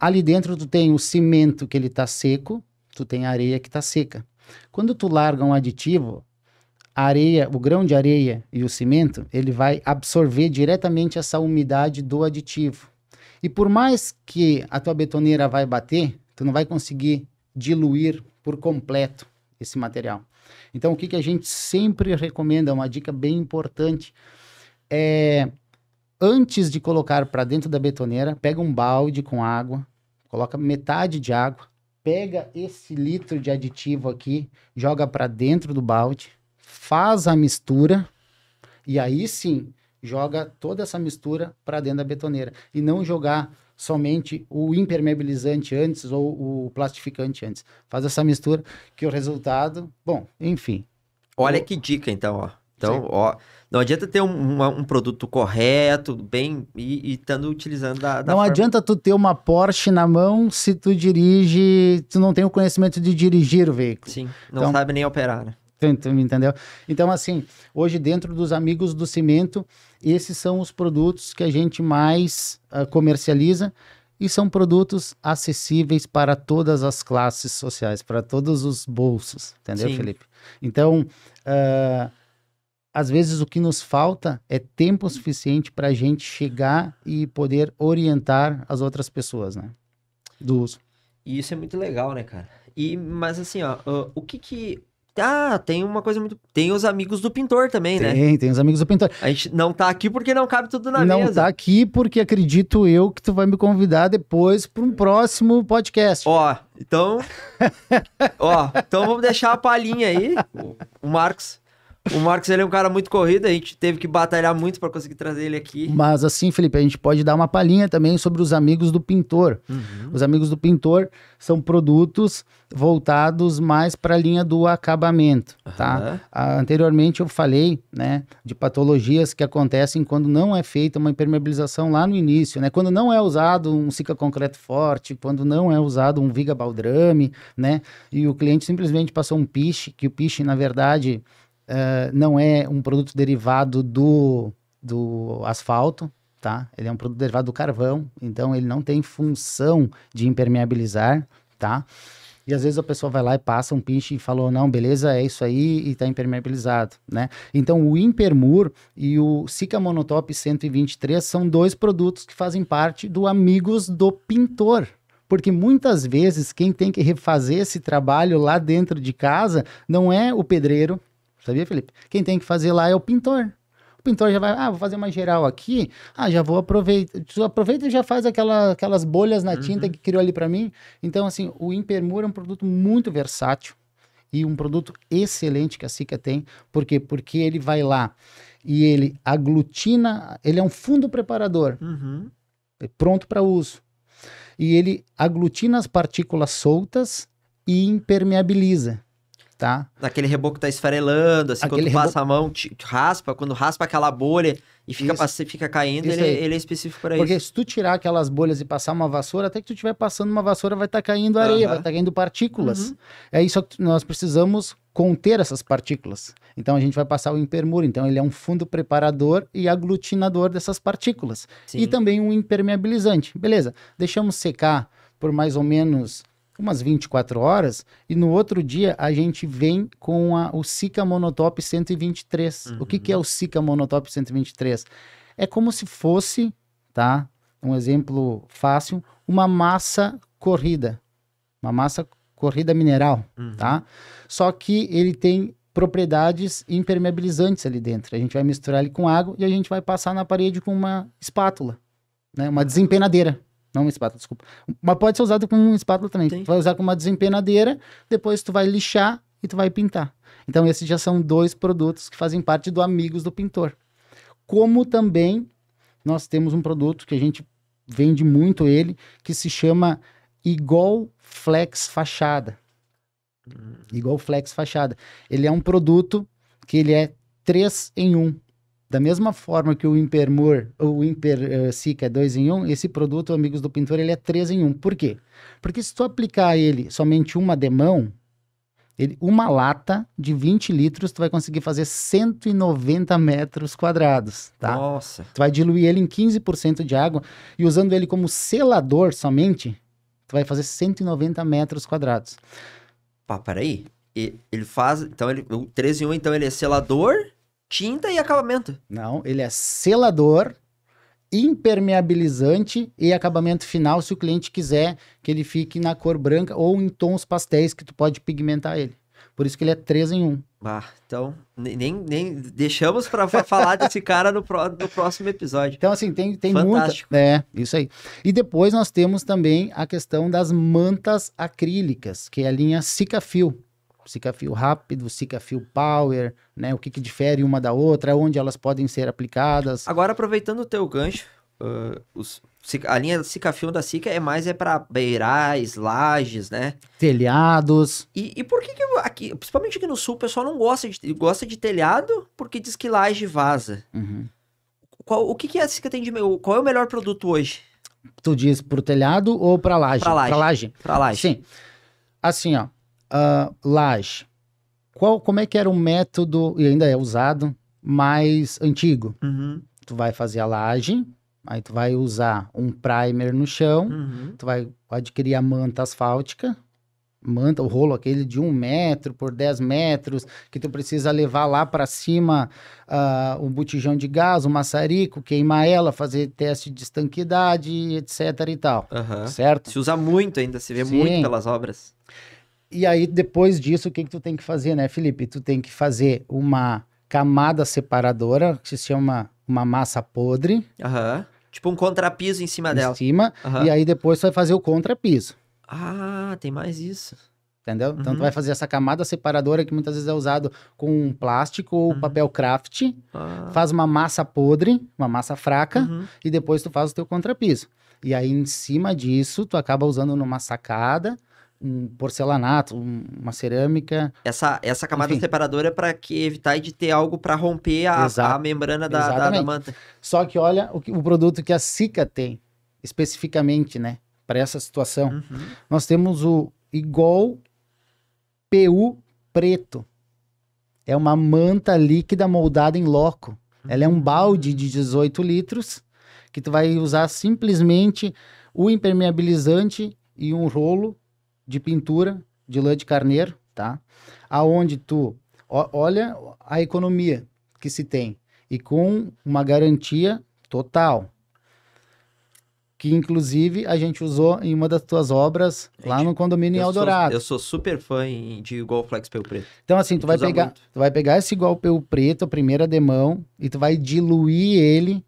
Ali dentro tu tem o cimento que ele está seco, tu tem a areia que está seca. Quando tu larga um aditivo, a areia, o grão de areia e o cimento, ele vai absorver diretamente essa umidade do aditivo. E por mais que a tua betoneira vai bater, tu não vai conseguir diluir por completo esse material. Então, o que a gente sempre recomenda, uma dica bem importante, antes de colocar para dentro da betoneira, pega um balde com água, coloca metade de água, pega esse litro de aditivo aqui, joga para dentro do balde, faz a mistura e aí sim joga toda essa mistura para dentro da betoneira. E não jogar somente o impermeabilizante antes ou o plastificante antes. Faz essa mistura que o resultado... Bom, enfim. Olha que dica, então, ó. Então, ó, não adianta ter um produto correto, bem, e estando utilizando da Não forma... adianta tu ter uma Porsche na mão se tu dirige, tu não tem o conhecimento de dirigir o veículo. Sim, não Então, sabe nem operar, né? Tu me entendeu? Então, assim, hoje dentro dos Amigos do Cimento, esses são os produtos que a gente mais comercializa e são produtos acessíveis para todas as classes sociais, para todos os bolsos, entendeu, Sim. Felipe? Então, às vezes o que nos falta é tempo suficiente para a gente chegar e poder orientar as outras pessoas, né? Do uso. E isso é muito legal, né, cara? Mas assim, ó, o que... tem uma coisa muito... Tem os amigos do pintor também, né? Tem os Amigos do Pintor. A gente não tá aqui porque não cabe tudo na Não mesa. tá aqui porque acredito eu que tu vai me convidar depois para um próximo podcast. Então vamos deixar a palhinha aí. O Marcos, ele é um cara muito corrido, a gente teve que batalhar muito para conseguir trazer ele aqui. Mas assim, Felipe, a gente pode dar uma palhinha também sobre os Amigos do Pintor. Uhum. Os Amigos do Pintor são produtos voltados mais para a linha do acabamento, tá? Anteriormente eu falei, né, de patologias que acontecem quando não é feita uma impermeabilização lá no início, né? Quando não é usado um Sica Concreto Forte, quando não é usado um Viga Baldrame, né? E o cliente simplesmente passou um piche, que o piche, na verdade... não é um produto derivado do asfalto, tá? Ele é um produto derivado do carvão, então ele não tem função de impermeabilizar, tá? E às vezes a pessoa vai lá e passa um piche e falou, não, beleza, é isso aí e tá impermeabilizado, né? Então o Impermur e o Sica Monotop 123 são dois produtos que fazem parte do Amigos do Pintor. Porque muitas vezes quem tem que refazer esse trabalho lá dentro de casa não é o pedreiro, sabia, Felipe? Quem tem que fazer lá é o pintor. O pintor já vai, vou fazer uma geral aqui, já vou aproveitar. Tu aproveita e já faz aquelas bolhas na tinta que criou ali para mim. Então, assim, o Impermur é um produto muito versátil e um produto excelente que a Sica tem. Por quê? Porque ele vai lá e ele aglutina, ele é um fundo preparador, pronto para uso. E ele aglutina as partículas soltas e impermeabiliza. Tá? Aquele reboco tá esfarelando, assim, quando passa a mão, raspa, quando raspa aquela bolha e fica caindo, ele é específico para isso. Porque se tu tirar aquelas bolhas e passar uma vassoura, até que tu estiver passando uma vassoura, vai estar caindo areia, vai estar caindo partículas. É isso que nós precisamos conter essas partículas. Então a gente vai passar o Impermur, então ele é um fundo preparador e aglutinador dessas partículas. Sim. E também um impermeabilizante. Beleza, deixamos secar por mais ou menos... umas 24 horas, e no outro dia a gente vem com o Sica Monotop 123. O que é o Sica Monotop 123? É como se fosse, tá? Um exemplo fácil, uma massa corrida. Uma massa corrida mineral, tá? Só que ele tem propriedades impermeabilizantes ali dentro. A gente vai misturar ele com água e a gente vai passar na parede com uma espátula, né? Uma desempenadeira. Não uma espátula, desculpa. Mas pode ser usado com uma espátula também. Sim. Tu vai usar com uma desempenadeira, depois tu vai lixar e tu vai pintar. Então esses já são dois produtos que fazem parte do Amigos do Pintor. Como também nós temos um produto que a gente vende muito ele, que se chama Igol Flex Fachada. Igol Flex Fachada. Ele é um produto que ele é 3 em 1. Da mesma forma que o Impermur, ou o Sica é 2 em 1, esse produto, Amigos do Pintor, ele é 3 em 1. Por quê? Porque se tu aplicar ele somente uma demão, uma lata de 20 litros, tu vai conseguir fazer 190 metros quadrados, tá? Nossa! Tu vai diluir ele em 15% de água e usando ele como selador somente, tu vai fazer 190 metros quadrados. Peraí. Ele faz, então, o 3 em 1, então ele é selador... tinta e acabamento. Não, ele é selador, impermeabilizante e acabamento final, se o cliente quiser que ele fique na cor branca ou em tons pastéis que tu pode pigmentar ele. Por isso que ele é 3 em 1. Então, nem deixamos para falar desse cara no próximo episódio. Então, assim, tem muita... Isso aí. E depois nós temos também a questão das mantas acrílicas, que é a linha Sikafil. Sikafil rápido, Sikafil Power, né? O que difere uma da outra, onde elas podem ser aplicadas. Agora, aproveitando o teu gancho, a linha Sikafil da Sika é mais para beirais, lajes, né? Telhados. E por que aqui, principalmente aqui no sul, o pessoal não gosta de telhado porque diz que laje vaza? Uhum. O que a Sika tem de... Qual é o melhor produto hoje? Tu diz pro telhado ou pra laje? Pra laje. Pra laje. Sim. Assim, ó. Laje. Como é que era o método, e ainda é usado, mais antigo? Uhum. Tu vai fazer a laje, aí tu vai usar um primer no chão, tu vai adquirir a manta asfáltica, o rolo aquele de 1 metro por 10 metros, que tu precisa levar lá para cima um botijão de gás, um maçarico, queimar ela, fazer teste de estanquidade, etc e tal, certo? Se usa muito ainda, se vê muito pelas obras. E aí, depois disso, o que tu tem que fazer, né, Felipe? Tu tem que fazer uma camada separadora, que se chama uma massa podre. Tipo um contrapiso em cima dela. Em cima, e aí depois tu vai fazer o contrapiso. Tem mais isso. Entendeu? Então tu vai fazer essa camada separadora que muitas vezes é usado com plástico ou papel craft, faz uma massa podre, uma massa fraca, e depois tu faz o teu contrapiso. E aí em cima disso, tu acaba usando numa sacada, um porcelanato, uma cerâmica. Essa camada separadora é para evitar de ter algo para romper a membrana da manta. Só que olha o produto que a Sika tem, especificamente, né? Para essa situação. Nós temos o Igol PU preto. É uma manta líquida moldada em loco. Ela é um balde de 18 litros que tu vai usar simplesmente o impermeabilizante e um rolo de pintura de lã de carneiro, tá? Aonde tu olha a economia que se tem e com uma garantia total. Que inclusive a gente usou em uma das tuas obras lá no condomínio em Eldorado. Eu sou super fã de Igol Flex PU preto. Então assim, tu vai pegar esse Igol PU preto, a primeira demão, e tu vai diluir ele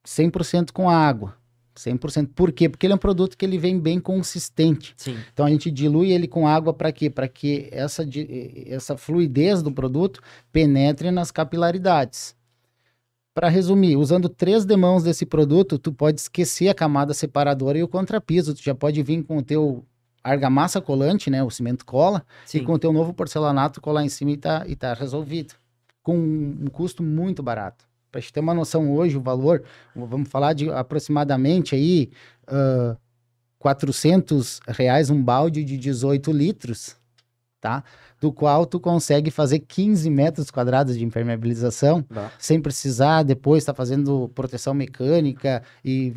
100% com água. 100%. Por quê? Porque ele é um produto que ele vem bem consistente. Sim. Então a gente dilui ele com água para quê? Para que essa fluidez do produto penetre nas capilaridades. Para resumir, usando 3 demãos desse produto, tu pode esquecer a camada separadora e o contrapiso. Tu já pode vir com o teu argamassa colante, né, o cimento cola, e com o teu novo porcelanato colar em cima e tá resolvido. Com um custo muito barato. Para a gente ter uma noção hoje, o valor, vamos falar de aproximadamente aí R$400 um balde de 18 litros, tá? Do qual tu consegue fazer 15 metros quadrados de impermeabilização, sem precisar depois estar fazendo proteção mecânica e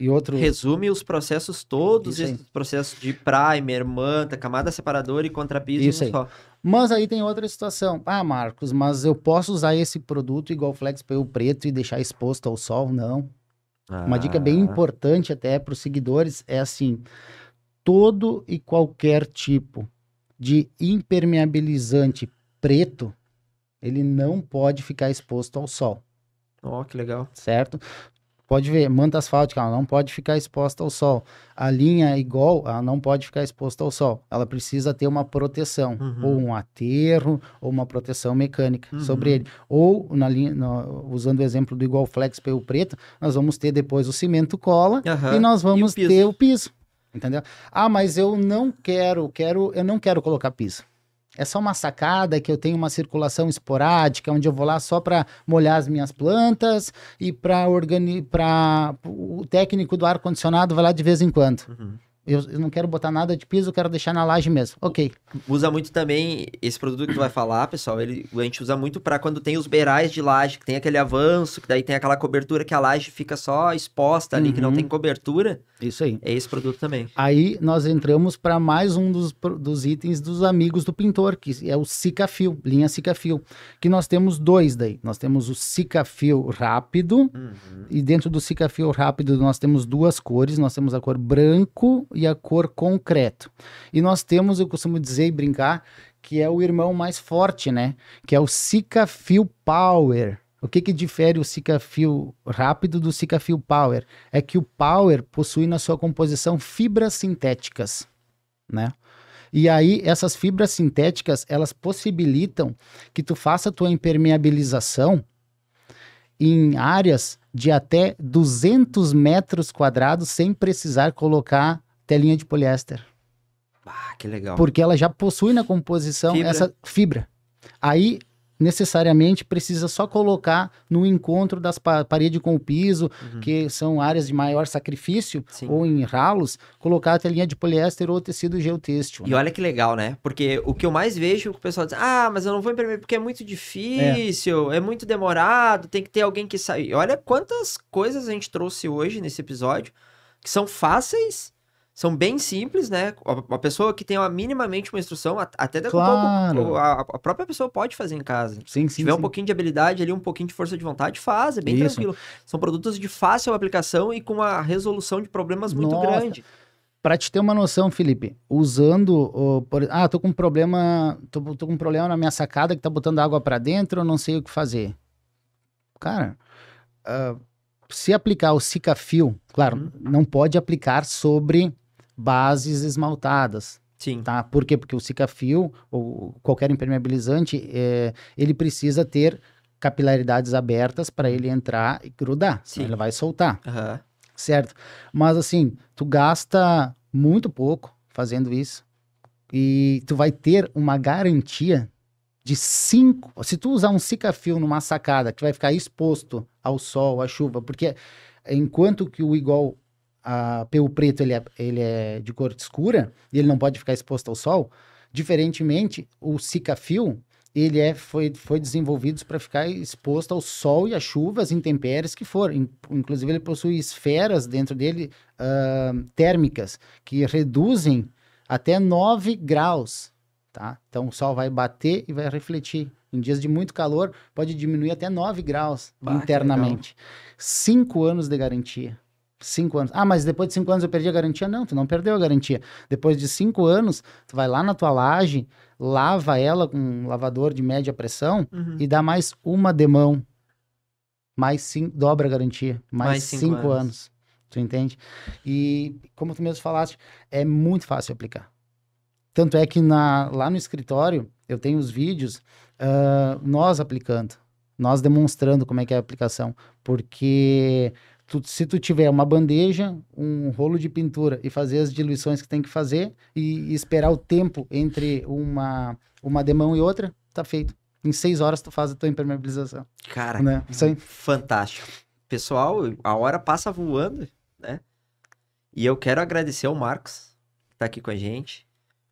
outro... Resume os processos todos, esses processos de primer, manta, camada separadora e contrapiso. Isso aí. Só. Mas aí tem outra situação. Marcos, mas eu posso usar esse produto igual Flex PU preto e deixar exposto ao sol? Não. Uma dica bem importante até para os seguidores é assim, todo e qualquer tipo de impermeabilizante preto, ele não pode ficar exposto ao sol. Que legal. Certo? Pode ver, manta asfáltica, ela não pode ficar exposta ao sol. A linha Igol, ela não pode ficar exposta ao sol. Ela precisa ter uma proteção, ou um aterro, ou uma proteção mecânica sobre ele. Ou, usando o exemplo do Igol Flex PU preto, nós vamos ter depois o cimento cola e nós vamos ter o piso. Entendeu? Mas eu não quero colocar piso. É só uma sacada que eu tenho uma circulação esporádica, onde eu vou lá só para molhar as minhas plantas e para o técnico do ar-condicionado vai lá de vez em quando. Eu não quero botar nada de piso, eu quero deixar na laje mesmo. Ok. Usa muito também, esse produto que tu vai falar, pessoal, a gente usa muito para quando tem os beirais de laje, que tem aquele avanço, que daí tem aquela cobertura que a laje fica só exposta ali, que não tem cobertura. Isso aí. É esse produto também. Aí nós entramos para mais um dos itens dos amigos do pintor, que é o Sikafil, linha Sikafil, que nós temos 2 daí. Nós temos o Sikafil rápido, e dentro do Sikafil rápido nós temos 2 cores, nós temos a cor branco e a cor concreto. E nós temos, eu costumo dizer e brincar, que é o irmão mais forte, né? Que é o Sikafil Power. O que difere o Sikafil rápido do Sikafil Power? É que o Power possui na sua composição fibras sintéticas, né? E aí, essas fibras sintéticas, elas possibilitam que tu faça a tua impermeabilização em áreas de até 200 metros quadrados sem precisar colocar telinha de poliéster. Ah, que legal. Porque ela já possui na composição essa fibra. Aí, necessariamente, precisa só colocar no encontro das paredes com o piso, que são áreas de maior sacrifício, ou em ralos, colocar a telinha de poliéster ou tecido geotêxtil. E olha que legal, né? Porque o que eu mais vejo, o pessoal diz, mas eu não vou impermeabilizar porque é muito difícil, é muito demorado, tem que ter alguém que saiba. E olha quantas coisas a gente trouxe hoje nesse episódio, que são fáceis, são bem simples, né? Uma pessoa que tem minimamente uma instrução, até daqui a pouco a própria pessoa pode fazer em casa. Sim, Se tiver um pouquinho de habilidade ali, um pouquinho de força de vontade, faz, é bem tranquilo. São produtos de fácil aplicação e com uma resolução de problemas muito grande. Para te ter uma noção, Felipe, usando, tô com um problema, tô com um problema na minha sacada que tá botando água para dentro, eu não sei o que fazer. Cara, se aplicar o Sikafil, claro, não pode aplicar sobre bases esmaltadas. Sim. Tá? Por quê? Porque o Sikafil, ou qualquer impermeabilizante, ele precisa ter capilaridades abertas para ele entrar e grudar. Sim. Ele vai soltar. Certo? Mas assim, tu gasta muito pouco fazendo isso e tu vai ter uma garantia de 5... Se tu usar um Sikafil numa sacada que vai ficar exposto ao sol, à chuva, porque enquanto que o igual a PU preto ele é de cor escura e ele não pode ficar exposto ao sol, diferentemente o Sikafil ele foi desenvolvido para ficar exposto ao sol e à chuva, as intempéries que for. Inclusive ele possui esferas dentro dele térmicas que reduzem até 9 graus, tá? Então o sol vai bater e vai refletir. Em dias de muito calor pode diminuir até 9 graus internamente. 5 anos de garantia. 5 anos. Mas depois de 5 anos eu perdi a garantia? Não, tu não perdeu a garantia. Depois de 5 anos, tu vai lá na tua laje, lava ela com um lavador de média pressão e dá mais uma demão. Dobra a garantia. Mais 5 anos. Tu entende? E, como tu mesmo falaste, é muito fácil aplicar. Tanto é que lá no escritório, eu tenho os vídeos, nós aplicando, nós demonstrando como é que é a aplicação. Porque... se tu tiver uma bandeja, um rolo de pintura e fazer as diluições que tem que fazer e esperar o tempo entre uma demão e outra, tá feito. Em 6 horas tu faz a tua impermeabilização. Cara, né? Isso aí. Fantástico. Pessoal, a hora passa voando, né? E eu quero agradecer ao Marcos, que tá aqui com a gente.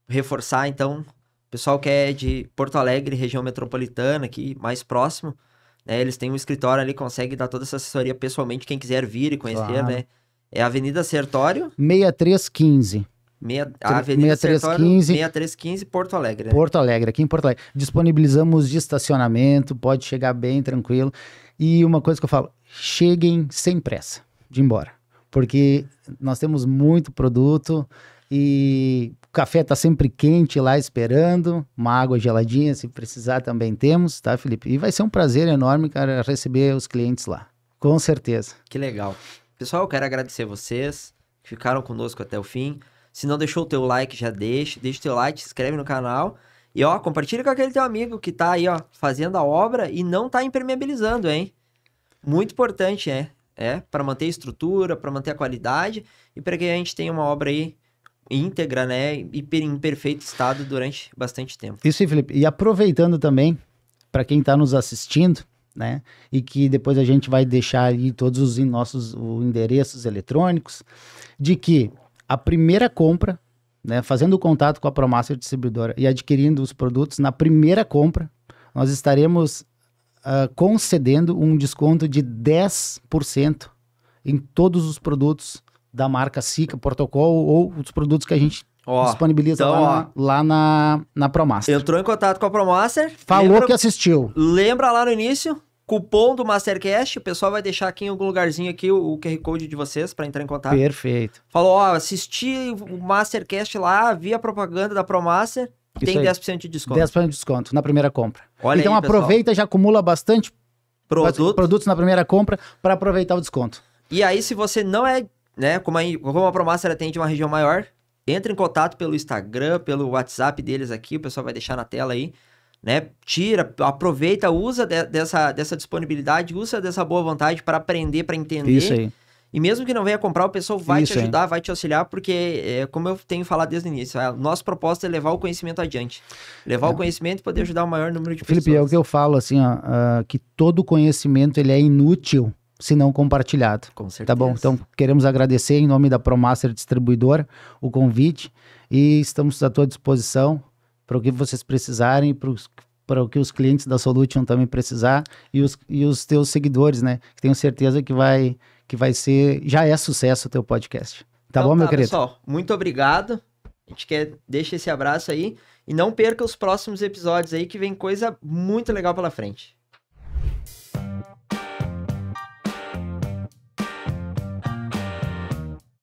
Reforçar, então, o pessoal que é de Porto Alegre, região metropolitana, aqui mais próximo, eles têm um escritório ali, consegue dar toda essa assessoria pessoalmente, quem quiser vir e conhecer, né? É a Avenida Sertório. 6315. Avenida Sertório, 6315, Porto Alegre. Né? Porto Alegre, aqui em Porto Alegre. Disponibilizamos de estacionamento, pode chegar bem tranquilo. E uma coisa que eu falo, cheguem sem pressa de ir embora. Porque nós temos muito produto e o café tá sempre quente lá esperando, uma água geladinha se precisar também temos, tá, Felipe? E vai ser um prazer enorme, cara, receber os clientes lá, com certeza. Que legal. Pessoal, eu quero agradecer vocês que ficaram conosco até o fim. Se não deixou o teu like, já deixa o teu like, se inscreve no canal e compartilha com aquele teu amigo que tá aí, fazendo a obra e não tá impermeabilizando, hein? Muito importante, para manter a estrutura, para manter a qualidade e para que a gente tenha uma obra aí íntegra, né, e em perfeito estado durante bastante tempo. Isso aí, Felipe. E aproveitando também, para quem está nos assistindo, né, e que depois a gente vai deixar aí todos os nossos endereços eletrônicos, de que a primeira compra, né, fazendo o contato com a Promaster Distribuidora e adquirindo os produtos, na primeira compra, nós estaremos concedendo um desconto de 10% em todos os produtos da marca Sika, Protocol ou os produtos que a gente disponibiliza então, lá na Promaster. Entrou em contato com a Promaster. Falou que assistiu. Lembra lá no início, cupom do Mastercast, o pessoal vai deixar aqui em algum lugarzinho aqui o QR Code de vocês para entrar em contato. Perfeito. Falou, assisti o Mastercast lá, vi a propaganda da Promaster, tem aí. 10% de desconto. 10% de desconto na primeira compra. Olha Então aí, pessoal. aproveita, já acumula bastante produtos na primeira compra para aproveitar o desconto. E aí, se você não é, né, como a Promaster atende uma região maior, entre em contato pelo Instagram, pelo WhatsApp deles aqui, o pessoal vai deixar na tela aí, né? Aproveita, usa dessa disponibilidade, usa dessa boa vontade para aprender, para entender. Isso aí. E mesmo que não venha comprar, o pessoal vai Isso te ajudar, vai te auxiliar, porque, como eu tenho falado desde o início, a nossa proposta é levar o conhecimento adiante. Levar o conhecimento e poder ajudar o maior número de pessoas. Felipe, é o que eu falo, assim, ó, que todo conhecimento ele é inútil se não compartilhado. Com certeza. Tá bom? Então, queremos agradecer em nome da Promaster Distribuidora o convite e estamos à tua disposição para o que vocês precisarem, para o que os clientes da Solution também precisar e os teus seguidores, né? Que tenho certeza que vai ser, já é sucesso o teu podcast. Tá bom, meu querido? Pessoal, muito obrigado. A gente deixa esse abraço aí e não perca os próximos episódios aí que vem coisa muito legal pela frente.